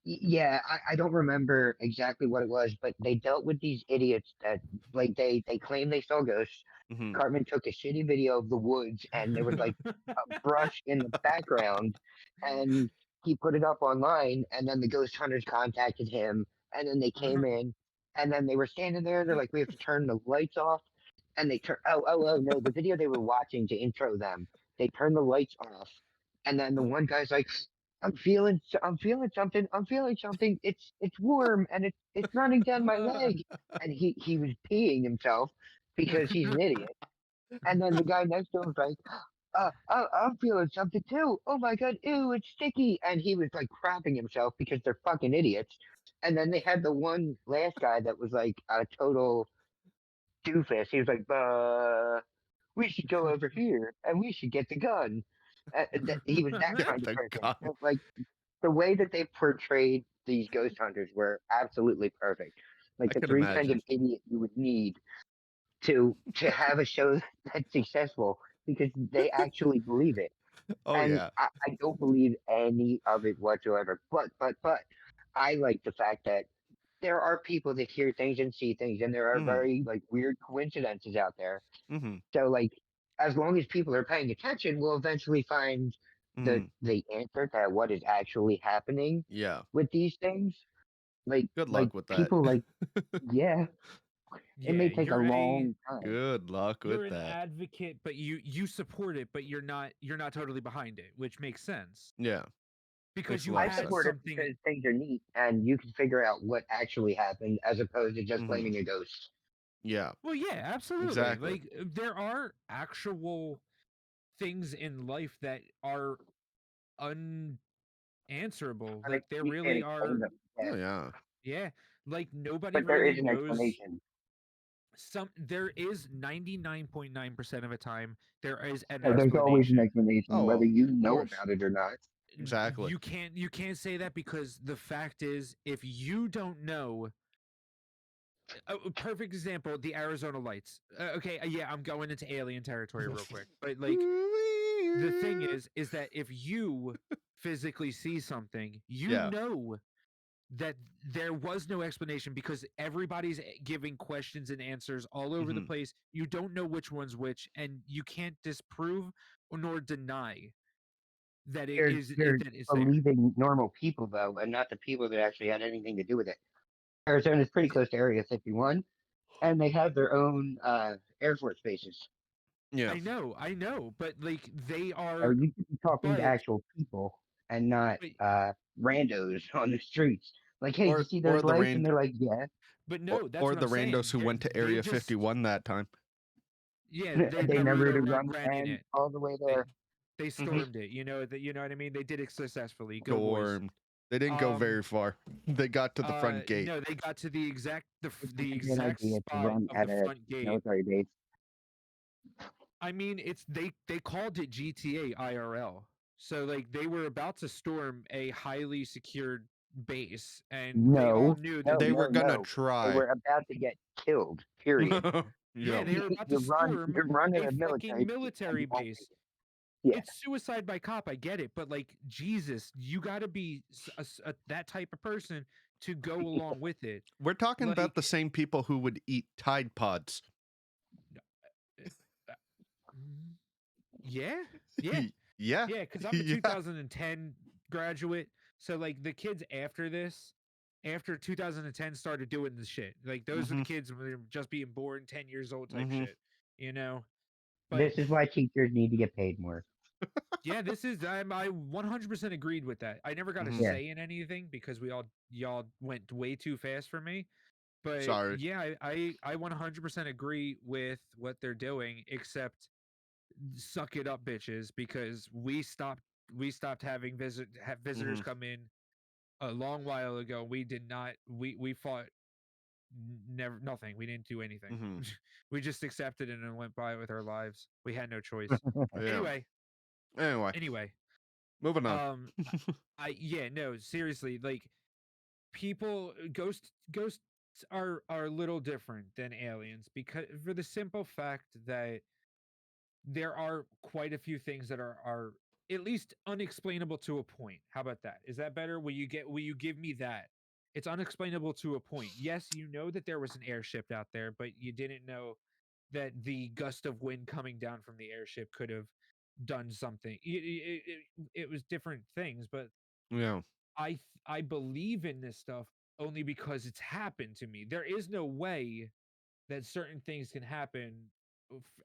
yeah, I don't remember exactly what it was, but they dealt with these idiots that like they claim they saw ghosts. Hmm. Cartman took a shitty video of the woods, and there was like a brush in the background, and he put it up online, and then the ghost hunters contacted him, and then they came in, and then they were standing there. They're like, we have to turn the lights off, and they turn. Oh no, the video they were watching to intro them. They turned the lights off, and then the one guy's like, I'm feeling something. I'm feeling something. It's warm and it's running down my leg. And he was peeing himself because he's an idiot. And then the guy next to him was like, I'm feeling something too. Oh my god, ew, it's sticky. And he was like crapping himself because they're fucking idiots. And then they had the one last guy that was like a total doofus. He was like, we should go over here and we should get the gun. He was that Get kind of the person. gun. So, like the way that they portrayed these ghost hunters were absolutely perfect. Like I the could three kinds of imagine. idiot you would need to have a show that's successful because they actually believe it. Oh And yeah. I don't believe any of it whatsoever. But I like the fact that there are people that hear things and see things, and there are Hmm. very like weird coincidences out there. Hmm. So like as long as people are paying attention, we'll eventually find Hmm. the answer to what is actually happening Yeah. with these things. Good Like luck with that. people like yeah, it Yeah, may take a long time. Good luck you're with an that. advocate, but you support it, but you're not totally behind it, which makes sense Yeah. because Makes a you lot I of had sense. support it something. because things are neat and you can figure out what actually happened as opposed to just Hmm. blaming a ghost. Yeah. Well, yeah, absolutely. Exactly. Like there are actual things in life that are unanswerable. Like there You can't really explain are. them. Yeah. Oh yeah. Yeah, like nobody But there really is an knows. explanation. There is 99.9% of the time there is an So there's always an explanation. explanation, Oh, whether of you know course. about it or not. Exactly. You can't say that because the fact is if you don't know a perfect example, the Arizona lights. Okay, yeah, I'm going into alien territory real quick, but like the thing is that if you physically see something, you Yeah. know that there was no explanation because everybody's giving questions and answers all over the Hmm. place. You don't know which one's which, and you can't disprove nor deny that it is You're that it's there. believing normal people though, and not the people that actually had anything to do with it. Arizona's pretty close to Area 51, and they have their own Air Force bases. Yeah. I know, but like they So are, you could be talking to but actual people and not but randos on the streets. Like, hey, did you see Or those the lights? And rain they're like, yeah. no, that's or what the I'm saying. randos who went to They Area just 51 that time. yeah, And they they never never even to run ran in and it. all the way They there. they Hmm. stormed it. You know what I mean. They did it successfully. Go boys. Stormed. They didn't go Um, very far. They got to the front gate. no, they got to the exact It's the not a good exact idea to spot run of the at a front gate. military base. I mean, it's they called it GTA IRL. So like they were about to storm a highly secured base, and they all No, knew that no, They they were no, gonna no. They try. were about to get killed. Period. yeah Yeah. they were about to storm You're running a a military fucking base and military you won't make base. it. Yeah. It's suicide by cop. I get it, but like Jesus, you got to be that type of person to go along with it. We're talking about Like, the same people who would eat Tide Pods. uh, mm, yeah, yeah, Yeah. yeah. Because I'm a Yeah. 2010 graduate, so like the kids after this, after 2010, started doing this shit. Like those are the Hmm. kids when they're just being born 10 years old type Hmm. shit, you know. But This is why teachers need to get paid more. yeah, I 100% agreed with that. I never got a Hmm. Yeah. say in anything because y'all went way too fast for me. But Sorry. yeah, I 100% agree with what they're doing, except suck it up, bitches, because we stopped having visitors Hmm. come in a long while ago. We did not we fought never nothing. We didn't do anything. Hmm. We just accepted it and went by with our lives. We had no choice. Yeah. Anyway, Anyway, anyway, moving on. I yeah, no, seriously, like ghosts are a little different than aliens because for the simple fact that there are quite a few things that are at least unexplainable to a point. How about that? Is that better? Will you give me that? It's unexplainable to a point. Yes, you know that there was an airship out there, but you didn't know that the gust of wind coming down from the airship could have done something. It was different things, but Yeah. I believe in this stuff only because it's happened to me. There is no way that certain things can happen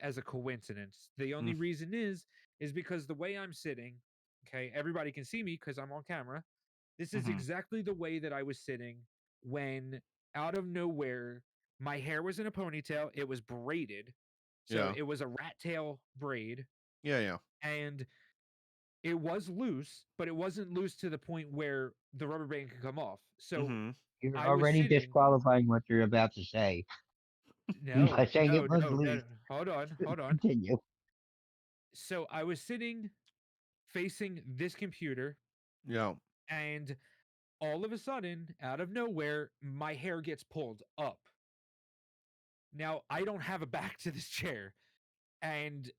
as a coincidence. The only Mm, reason is because the way I'm sitting, okay, everybody can see me because I'm on camera. This is mhm. exactly the way that I was sitting when out of nowhere my hair was in a ponytail. It was braided. So Yeah. it was a rat tail braid Yeah, yeah. and it was loose, but it wasn't loose to the point where the rubber band could come off. So Mhm. You're I was already sitting. disqualifying what you're about to say No, by saying it no, was no, no. loose. Hold on, hold on. Continue. So I was sitting facing this computer, Yeah. and all of a sudden, out of nowhere, my hair gets pulled up. Now, I don't have a back to this chair, and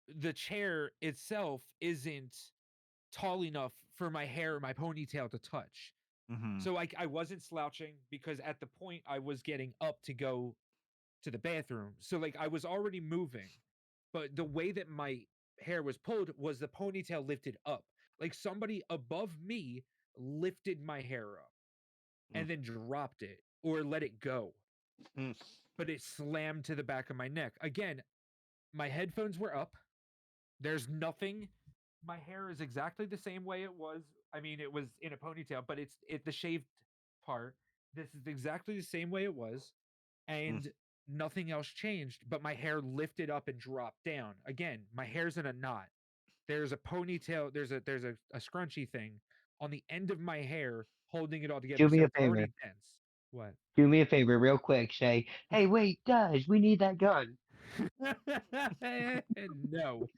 the chair itself isn't tall enough for my hair or my ponytail to touch. Mhm. So I wasn't slouching because at the point I was getting up to go to the bathroom. So like I was already moving, but the way that my hair was pulled was the ponytail lifted up. Like somebody above me lifted my hair up Mm, and then dropped it or let it go. mm, But it slammed to the back of my neck. Again, my headphones were up. There's nothing. My hair is exactly the same way it was. I mean, it was in a ponytail, but it's the shaved part. This is exactly the same way it was, mm, and nothing else changed. But my hair lifted up and dropped down. Again, my hair's in a knot. There's a ponytail. There's a scrunchy thing on the end of my hair holding it all together. Do me So a it's favor. already dense. What? Do me a favor, real quick. Say, hey, wait, guys, we need that gun. No,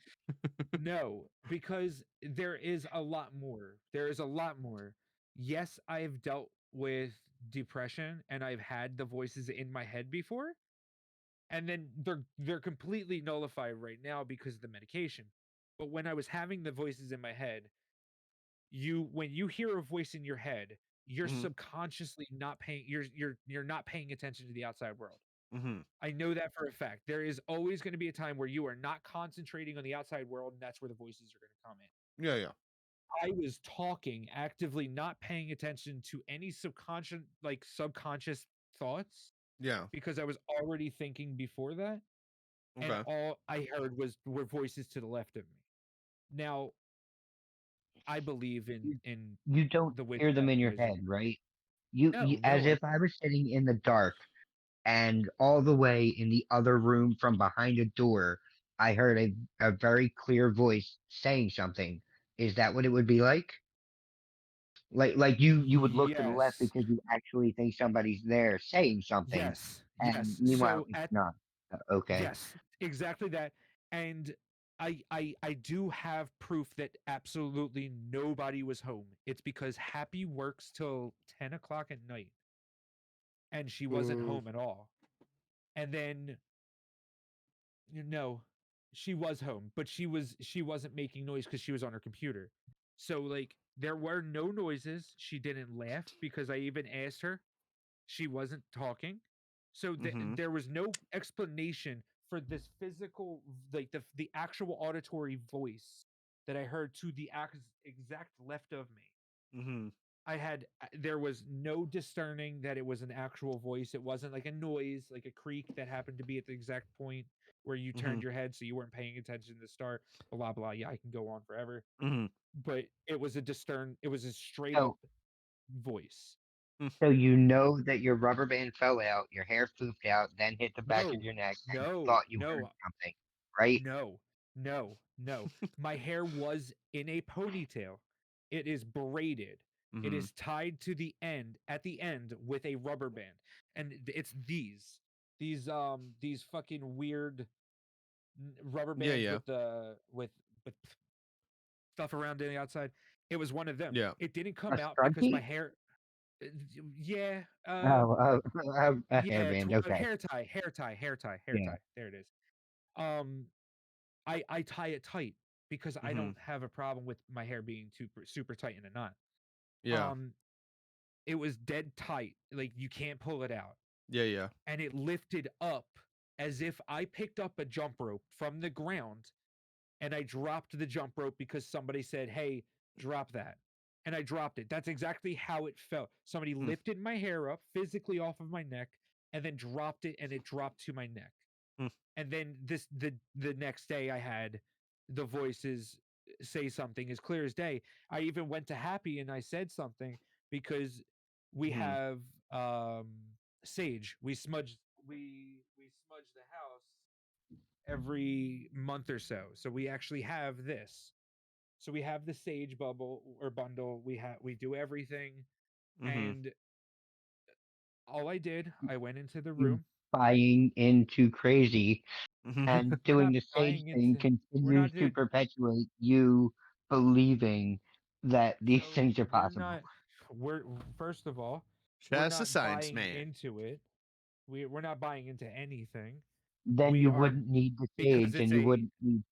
no, because there is a lot more. There is a lot more. Yes, I've dealt with depression and I've had the voices in my head before, and then they're completely nullified right now because of the medication. But when I was having the voices in my head, you when you hear a voice in your head, you're mhm. subconsciously not paying you're not paying attention to the outside world. Mhm. I know that for a fact. There is always going to be a time where you are not concentrating on the outside world, and that's where the voices are going to come in. Yeah, yeah. I was talking, actively not paying attention to any subconscious thoughts Yeah. because I was already thinking before that, and Okay. all I heard were voices to the left of me. Now, I believe You, in you don't the hear them witchcraft in your wizard. head, right? You No, as no, I if I was sitting in the dark and all the way in the other room from behind a door, I heard a very clear voice saying something. Is that what it would be like? Like you would look to the left yes, because you actually think somebody's there saying something, yes, and yes. meanwhile So it's at not. Okay. Yes, exactly that. And I do have proof that absolutely nobody was home. It's because Happy works till 10 o'clock at night and she wasn't Uh, home at all. And then no, she was home, but she wasn't making noise because she was on her computer. So like there were no noises. She didn't laugh because I even asked her. She wasn't talking. So mhm. there was no explanation for this physical, like the actual auditory voice that I heard to the exact left of me. Mhm. There was no discerning that it was an actual voice. It wasn't like a noise, like a creak that happened to be at the exact point where you turned Mhm. your head so you weren't paying attention to the start. Blah blah. Yeah, I can go on forever. Mhm. But it was a straight up So voice. Mm. so you know that your rubber band fell out, your hair poofed out, then hit the back of No, your neck, and you no, thought you heard no. something, right? No, no, no. My hair was in a ponytail. It is braided. It Mhm. is tied to the end, at the end with a rubber band. And it's these fucking weird rubber Yeah, bands yeah. with stuff around the outside. It was one of them. Yeah. It didn't A come out because my scrunchie? hair yeah, A yeah, hairband. Okay. hair tie. There it is. Um I tie it tight because I Mhm. don't have a problem with my hair being super tight in a knot. Yeah. Um, it was dead tight, like you can't pull it out, Yeah, yeah. and it lifted up as if I picked up a jump rope from the ground and I dropped the jump rope because somebody said, "Hey, drop that." And I dropped it. That's exactly how it felt. Somebody Hmm. lifted my hair up physically off of my neck and then dropped it and it dropped to my neck. Hmm. And then the next day I had the voices say something as clear as day. I even went to Happy and I said something because we Hmm. have um sage. We smudge the house every month or so. So we actually have this. So we have the sage bubble or bundle. We do everything, Mhm. and all I did, I went into the You room. buying into crazy and We're doing not the sage buying thing into. We're continues not to doing. perpetuate you believing that these So things are we're possible. not. We're First of all, we're Shaz the not science buying man. into it. We're not buying into anything. Then We you are wouldn't need the because sage and it's you a wouldn't need.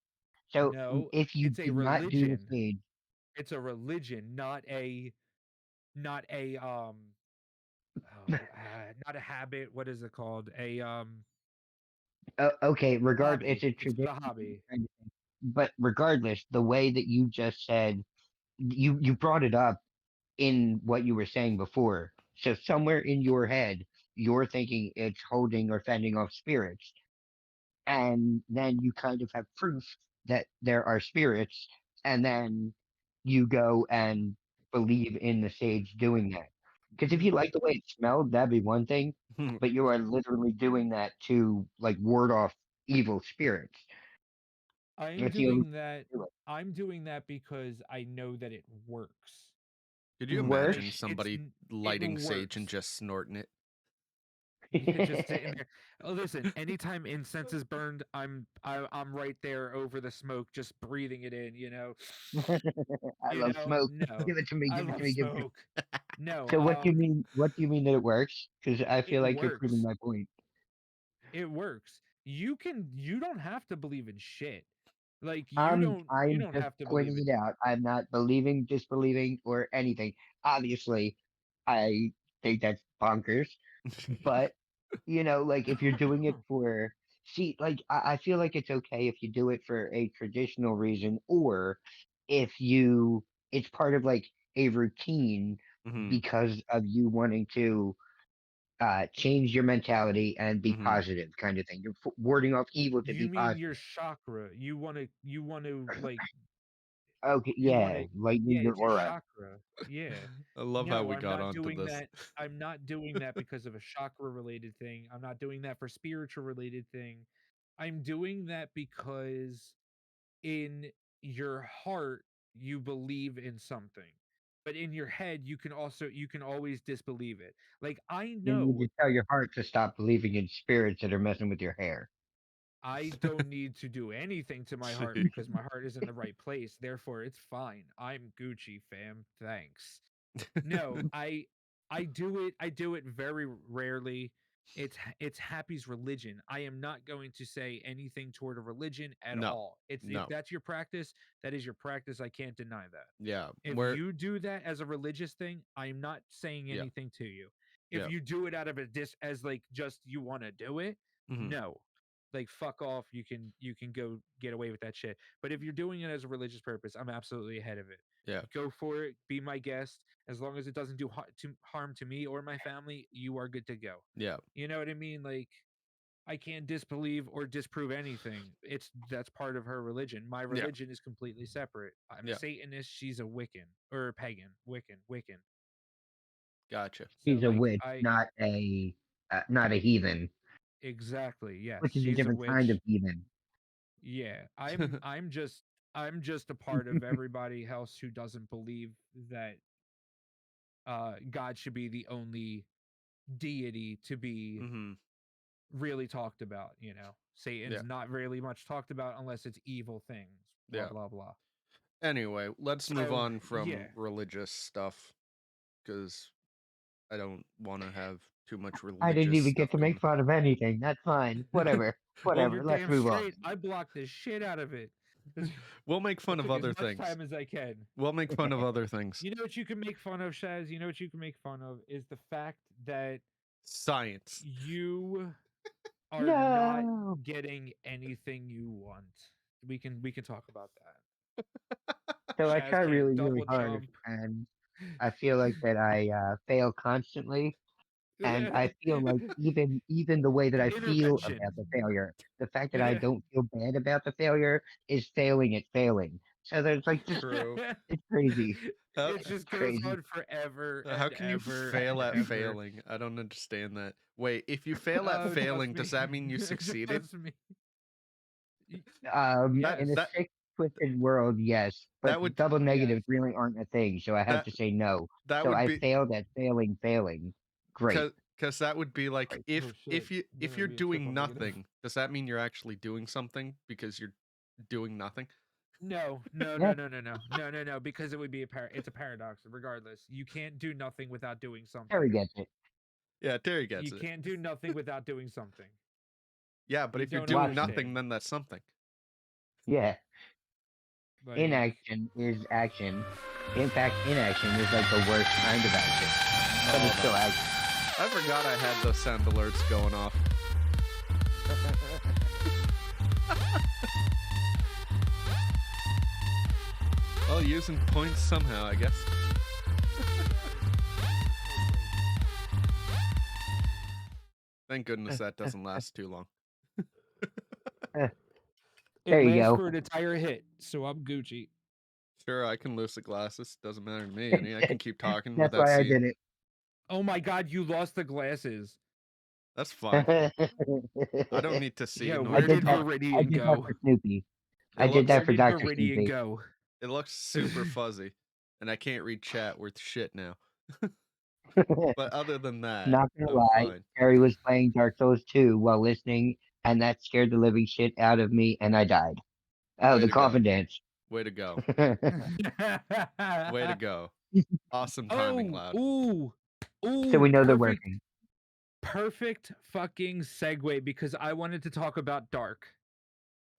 So no. if you It's a did not do the religion. sage, It's a religion, not a not a habit. What is it called? A okay, regard it's hobby. a It's tradition a hobby. kind of thing. But regardless, the way that you just said, you brought it up in what you were saying before. So somewhere in your head, you're thinking it's holding or fending off spirits. And then you kind of have proof that there are spirits, and then you go and believe in the sage doing that. Because if Mhm. you like the way it smelled, that'd be one thing, but you are literally doing that to like ward off evil spirits. I'm If you doing that. do I'm doing that because I know that it works. Could it, you works. imagine somebody It lighting sage and works. just snorting it? Just sitting there. Oh, listen. Anytime incense is burned, I'm right there over the smoke, just breathing it in. I love smoke. No, Give it to me. I Give it to love me. Give it to me. smoke. No, So what do you mean? What do you mean that it works? Because I it feel like you're proving works. my point. It works. You don't have to believe in shit. Like you I'm don't just have to believe pointing in it out. I'm not believing, disbelieving, or anything. Obviously, I think that's bonkers. But like if you're doing it for see, like I feel like it's okay if you do it for a traditional reason, or if you it's part of like a routine Mhm. because of you wanting to change your mentality and be Mhm. positive, kind of thing. You're warding off evil to You be mean positive. your chakra. You want to like Okay, you want yeah, to lighten yeah, your it's your aura. chakra. Yeah. I love how No, we I'm got not onto doing this. that. I'm not doing that because of a chakra related thing. I'm not doing that for spiritual related thing. I'm doing that because in your heart you believe in something. But in your head you can always disbelieve it. Like You need to tell your heart to stop believing in spirits that are messing with your hair. I don't need to do anything to my heart because my heart is in the right place. Therefore, it's fine. I'm Gucci, fam. Thanks. No, I do it very rarely. It's Happy's religion. I am not going to say anything toward a religion at No. all. It's if No. that's your practice, that is your practice. I can't deny that. Yeah. If Where you do that as a religious thing, I'm not saying yeah. anything to you. If Yeah. you do it out of a as like just you want to do it, Mhm. no. Like fuck off, you can go get away with that shit. But if you're doing it as a religious purpose, I'm absolutely ahead of it. Yeah. Go for it, be my guest. As long as it doesn't do harm to me or my family, you are good to go. Yeah. You know what I mean? Like I can't disbelieve or disprove anything. That's part of her religion. My Yeah. religion is completely separate. I'm a Yeah. Satanist. She's a Wiccan or a pagan. Wiccan. Gotcha. So She's a like witch, I not a heathen, exactly yes, which is a she's a different kind of witch. heathen. Yeah, I'm just a part of everybody else who doesn't believe that God should be the only deity to be Mhm. really talked about. Yeah. Satan's not really much talked about unless it's evil things, blah Yeah. blah blah. Anyway, let's move So, on yeah. from religious stuff because I don't want to have too much I didn't religious even stuff get to going make fun of anything. That's fine. Whatever. You're Whatever. Let's damn move on. straight. I blocked the shit out of it. We'll make I fun of took as other much things. time as I can. We'll make fun of other things. You know what you can make fun of, Shaz? You know what you can make fun of is the fact that Science. you are not No. getting anything you want. We can talk about that. So I Shaz try can't really, really double hard, jump. and I feel like that I fail constantly. And I feel like even the way that I feel about Intervention. the failure, the fact that I don't feel bad about the failure is failing at failing. So there's like just True. it's crazy. How, It It's just goes crazy. on forever how and can you ever fail and at ever. failing? I don't understand that. Wait, if you fail at Trust failing, me. does that mean you succeeded? Trust me. That Yes. In a that sick, twisted world, yes, but that would double Yes. negatives really aren't a thing. So I have that to say no. that So would I be failed at failing. Great, because that would be like great. Oh shit. if Then you're it'd be a triple doing negative. nothing, does that mean you're actually doing something because you're doing nothing? No, no, Yeah, no, no, no, no, no, no, no. Because it would be it's a paradox. Regardless, you can't do nothing without doing something. Terry gets it. Yeah, Terry gets You it. can't do nothing without doing something. Yeah, but You if you're don't doing Watch me. understand. nothing, then that's something. Yeah. Like, Inaction is action. In fact, inaction is like the worst kind of action. But it's still action. I forgot I had those sound alerts going off. Well, using points somehow, I guess. Thank goodness that doesn't last too long. it There you lasts go. for an entire hit, so I'm Gucci. Sure, I can lose the glasses. Doesn't matter to me. I can keep talking That's without why I seeing. did Oh my god, you lost the glasses. That's fine. it. I don't need to see Yeah, in where order to did talk. I Viridian did that go? for Snoopy. It I did looks that Where for did Dr. Viridian Snoopy. go? it looks super fuzzy, and I can't read chat worth shit now. But other than that, Not gonna I'm lie, fine. Harry was playing Dark Souls 2 while listening, and that scared the living shit out of me, and I died. Oh, Way the to go. coffin dance. Way to go. Way to go. Awesome timing, Oh, Loud. ooh, So we ooh, know they're perfect, working. perfect fucking segue because I wanted to talk about Dark.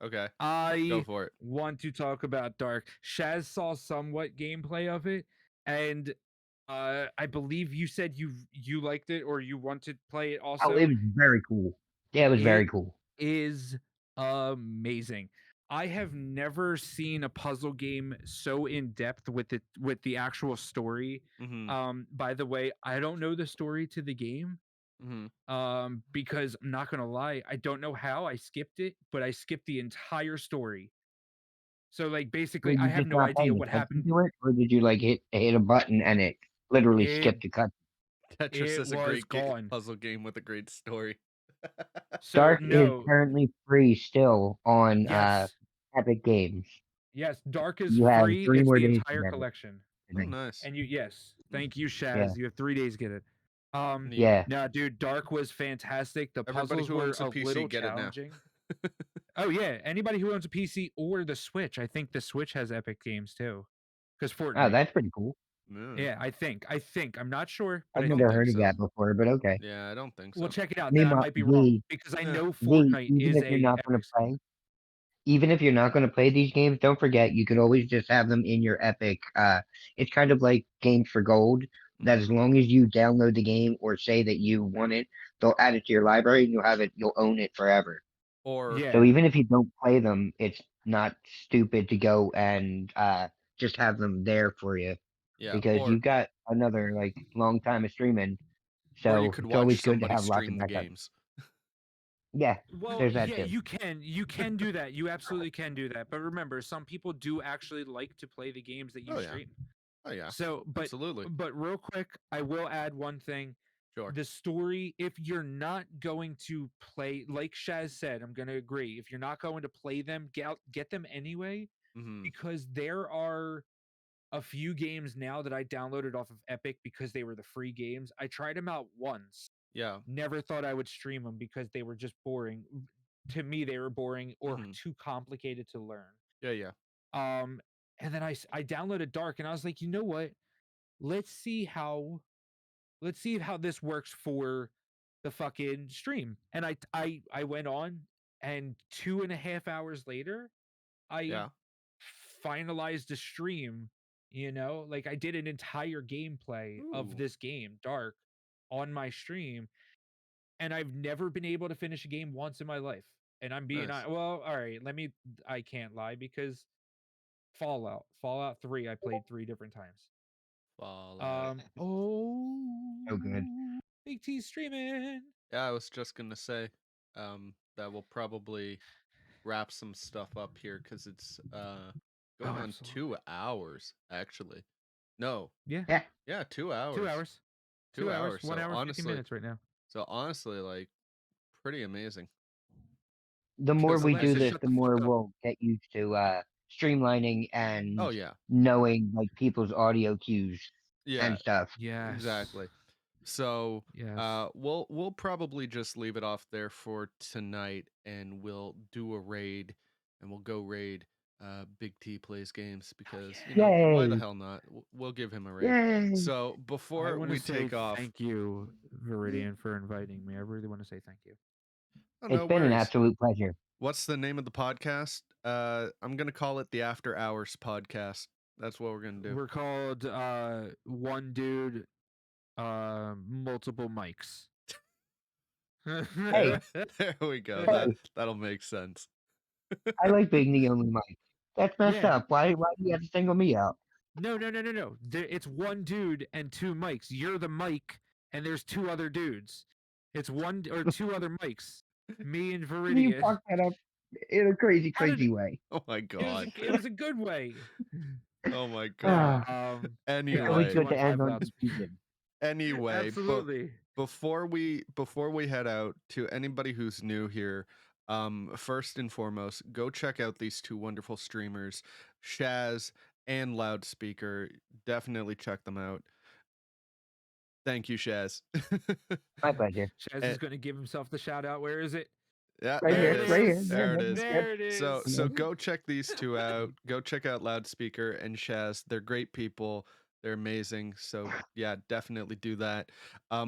Okay, go I for it. want to talk about Dark. Shaz saw somewhat gameplay of it, and I believe you said you liked it or you want to play it Oh, it also. was very cool. Yeah, it was It very cool. is amazing. I have never seen a puzzle game so in depth with the actual story. Mm-hmm. By the way, I don't know the story to the game. Mm-hmm. Because I'm not gonna lie, I don't know how I skipped it, but I skipped the entire story. So like Were basically I you have just no not idea paying what attention happened. to it, or did you like hit a button and it literally It skipped a cut? Tetris it is a was great gone. puzzle game with a great story. So Dark is no, currently free still on yes. Epic Games. Yes, Dark is You have free. 3 It's more the days to entire get it. collection. I Oh, think. nice. And yes, thank you, Yeah, Shaz. You have 3 days to get it. Neat. yeah. No, dude, Dark was fantastic. The Everybody puzzles who were owns a a PC, little get it now. challenging. Oh yeah, anybody who owns a PC or the Switch. I think the Switch has Epic Games too, because Oh, Fortnite. that's pretty cool. No, Yeah, I think. I'm not sure, but I've I don't think never so. think heard of so. that before, but okay. Yeah, I don't think We'll so. check it out. Then I Meanwhile, might be wrong because I Yeah. know Fortnite Even is if you're a not going Epic to game. play, even if you're not going to play these games, don't forget you could always just have them in your Epic. It's kind of like Games for Gold. That Mm-hmm. as long as you download the game or say that you want it, they'll add it to your library and you'll have it. You'll own it forever. Or So Yeah. even if you don't play them, it's not stupid to go and just have them there for you yeah, because you've got another like long time of streaming. or you So could it's watch always good to somebody have lots of stream the backup. games. Yeah, Well, there's that yeah, too. you can do that. You absolutely can do that. But remember, some people do actually like to play the games that you Oh yeah. stream. Oh yeah. So, Absolutely. but real quick, I will add one thing. Sure. The story, if you're not going to play, like Shaz said, I'm going to agree. If you're not going to play them, get them anyway, Mm-hmm. because there are a few games now that I downloaded off of Epic because they were the free games. I tried them out once. Yeah. Never thought I would stream them because they were just boring. To me, they were boring or Mhm. too complicated to learn. Yeah, yeah. And then I downloaded Dark and I was like, you know what? Let's see how let's see how this works for the fucking stream. And I went on, and 2.5 hours later, I Yeah. finalized the stream. Like I did an entire gameplay of Ooh. this game, Dark, on my stream, and I've never been able to finish a game once in my life. And I'm being Nice. well, all right, I can't lie, because Fallout 3 I played 3 different times. Fallout. So good. Big T streaming. Yeah, I was just gonna say, that will probably wrap some stuff up here because it's going on Absolutely. 2 hours actually. No, Yeah. Yeah. yeah, 2 hours. 2 hours. 2 hours. 1 So hour 50 honestly, minutes right now. like pretty amazing. The more we Alexa, do this, shut the the fuck more up. we'll get used to streamlining and Oh yeah, knowing like people's audio cues yeah, and stuff. Yes. exactly. So Yes. we'll probably just leave it off there for tonight, and we'll do a raid, and we'll go raid Big T Plays Games because why the Yay! hell not? We'll give him a raid. Yay! So I before want to we say take off, thank you, Viridian, for inviting me. I really want to say thank you. oh, It's no been an worries. absolute pleasure. What's the name of the podcast? I'm gonna call it the After Hours Podcast. That's what we're gonna do. We're called One Dude, Multiple Mics. Hey. There we go. Hey. That'll make sense. I like being the only mic. That's messed Yeah. up. Why do you have to single me out? No. It's one dude and 2 mics. You're the mic, and there's 2 other dudes. It's 1 or 2 other mics. Me and You Viridian. fucked that up in a crazy, How did- crazy way. Oh my It was god. it was a good way. Oh my Yeah. god. It's Anyway. always good to 215 end on loudspeaker. confusion. Anyway, Absolutely. before we head out, to anybody who's new here, first and foremost, go check out these 2 wonderful streamers, Shaz and Loudspeaker. Definitely check them out. Thank you, Shaz. My pleasure. Shaz is going to give himself the shout out. Where is it? Yeah, Right there here, it is. right here. There it Yeah, is. There it is. So go check these 2 out. Go check out Loudspeaker and Shaz. They're great people. They're amazing. So yeah, definitely do that.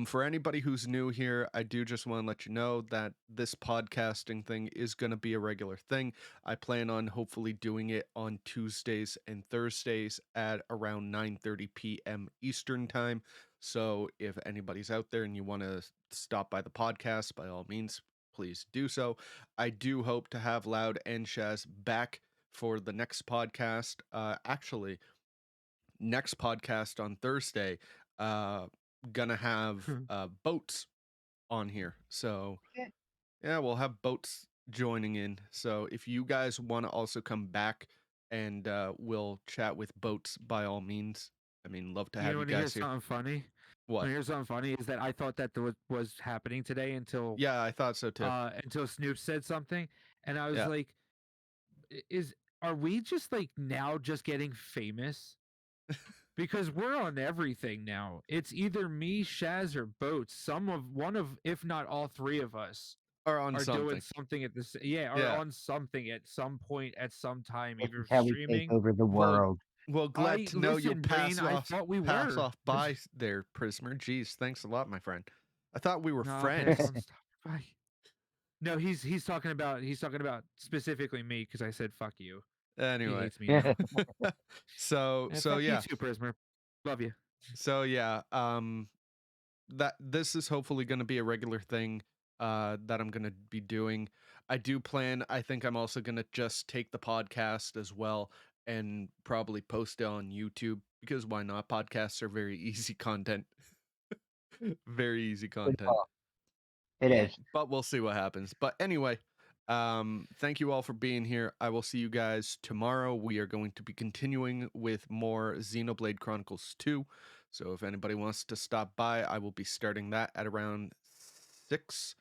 For anybody who's new here, I do just want to let you know that this podcasting thing is going to be a regular thing. I plan on hopefully doing it on Tuesdays and Thursdays at around 9:30 p.m. Eastern time. So if anybody's out there and you want to stop by the podcast, by all means, please do so. I do hope to have Loud and Shaz back for the next podcast. Actually, next podcast on Thursday, gonna have Boats on here. So yeah, we'll have Boats joining in. So if you guys want to also come back and we'll chat with Boats, by all means. I mean, love to have you want to hear guys here. something funny? What? Here's something funny is that I thought that was happening today until Yeah, I thought so too. Until Snoop said something, and I was Yeah. like, are we just like now just getting famous? Because we're on everything now. It's either me, Shaz, or Boats. One of, if not all 3 of us, Or on are something. doing something at this. On something at some point at some time, This either is how we take streaming. over the world. Well, glad to know you'll Listen, pass Brain, I off thought we pass were. off by there, Prismer. Jeez, thanks a lot, my friend. I thought we were No, friends. pass on stuff. Bye. No, he's talking about specifically me because I said fuck you. He Anyway, hates me now. so And so fuck yeah, you too, Prismer. Love you. so yeah, that this is hopefully going to be a regular thing that I'm going to be doing. I do plan, I think I'm also going to just take the podcast as well and probably post it on YouTube, because why not? Podcasts are very easy content. Very easy Good content. call. It is. But we'll see what happens. But anyway, thank you all for being here. I will see you guys tomorrow. We are going to be continuing with more Xenoblade Chronicles 2. So if anybody wants to stop by, I will be starting that at around 6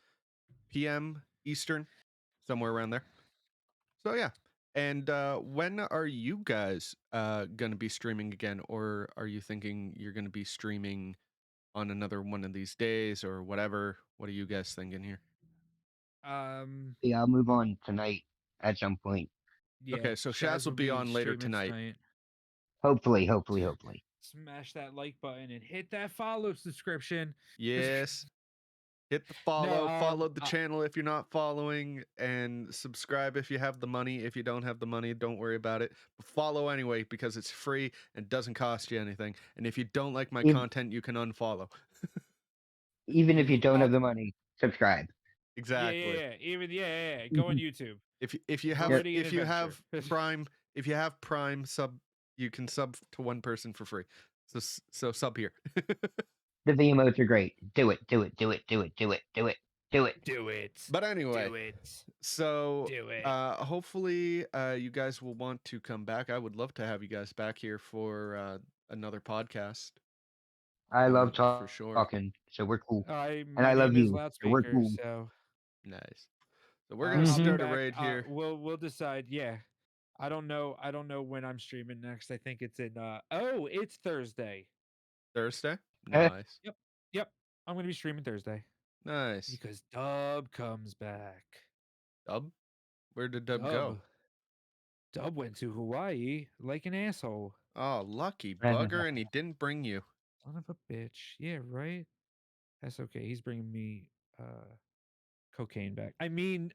p.m. Eastern, somewhere around there. So yeah. And when are you guys going to be streaming again? Or are you thinking you're going to be streaming on another one of these days or whatever? What are you guys thinking here? Yeah, I'll move on tonight at some point. Yeah, Okay, so Shaz will be on later streaming tonight. Hopefully. smash that like button and hit that follow subscription. Yes. Hit the No, follow the channel if you're not following, and subscribe if you have the money. If you don't have the money, don't worry about it. But follow anyway because it's free and doesn't cost you anything. And if you don't like my Ev- content, you can unfollow. Even if you don't have the Um, money, subscribe. Exactly. Even Go on YouTube. If you We're have already an if you adventure. have Prime, if you have Prime sub, you can sub to one person for free. So sub here. The V emotes are great. Do it. Do it. Do it. Do it. Do it. Do it. Do it. Do it. But anyway, Do it. so Do it. hopefully you guys will want to come back. I would love to have you guys back here for another podcast. I love For sure. talking, so we're cool. And My I love name is you, so we're LoudSpeaker, cool. so Nice. So we're gonna I'll be start a back. raid here. We'll decide. Yeah, I don't know when I'm streaming next. I think it's in. It's Thursday. Thursday. Eh, Nice. Yep. I'm gonna be streaming Thursday Nice. because Dub comes back. Dub? Where did Dub go? Dub went to Hawaii like an asshole. Oh, lucky bugger, and he didn't bring you. Son of a bitch. Yeah, right. That's okay. He's bringing me cocaine back. I mean,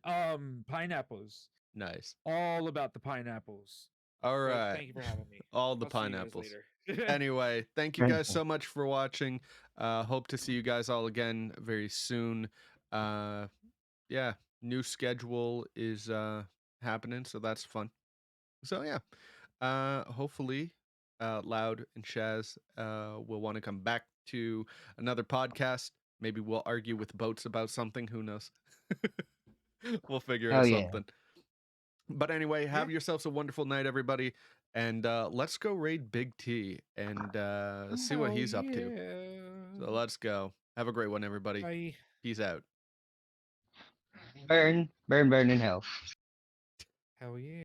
pineapples. Nice. All about the pineapples. All But right. thank you for having me. All the I'll see you guys pineapples. later. Anyway, thank you guys so much for watching. Hope to see you guys all again very soon. Yeah, new schedule is happening, so that's fun. So yeah, hopefully Loud and Shaz will want to come back to another podcast. Maybe we'll argue with boats about something. Who knows? We'll figure out something. But anyway, have yourselves a wonderful night, everybody. And let's go raid Big T and see what he's up to. So let's go. Have a great one, everybody. Bye. Peace out. burn, burn, burn in hell. Hell yeah.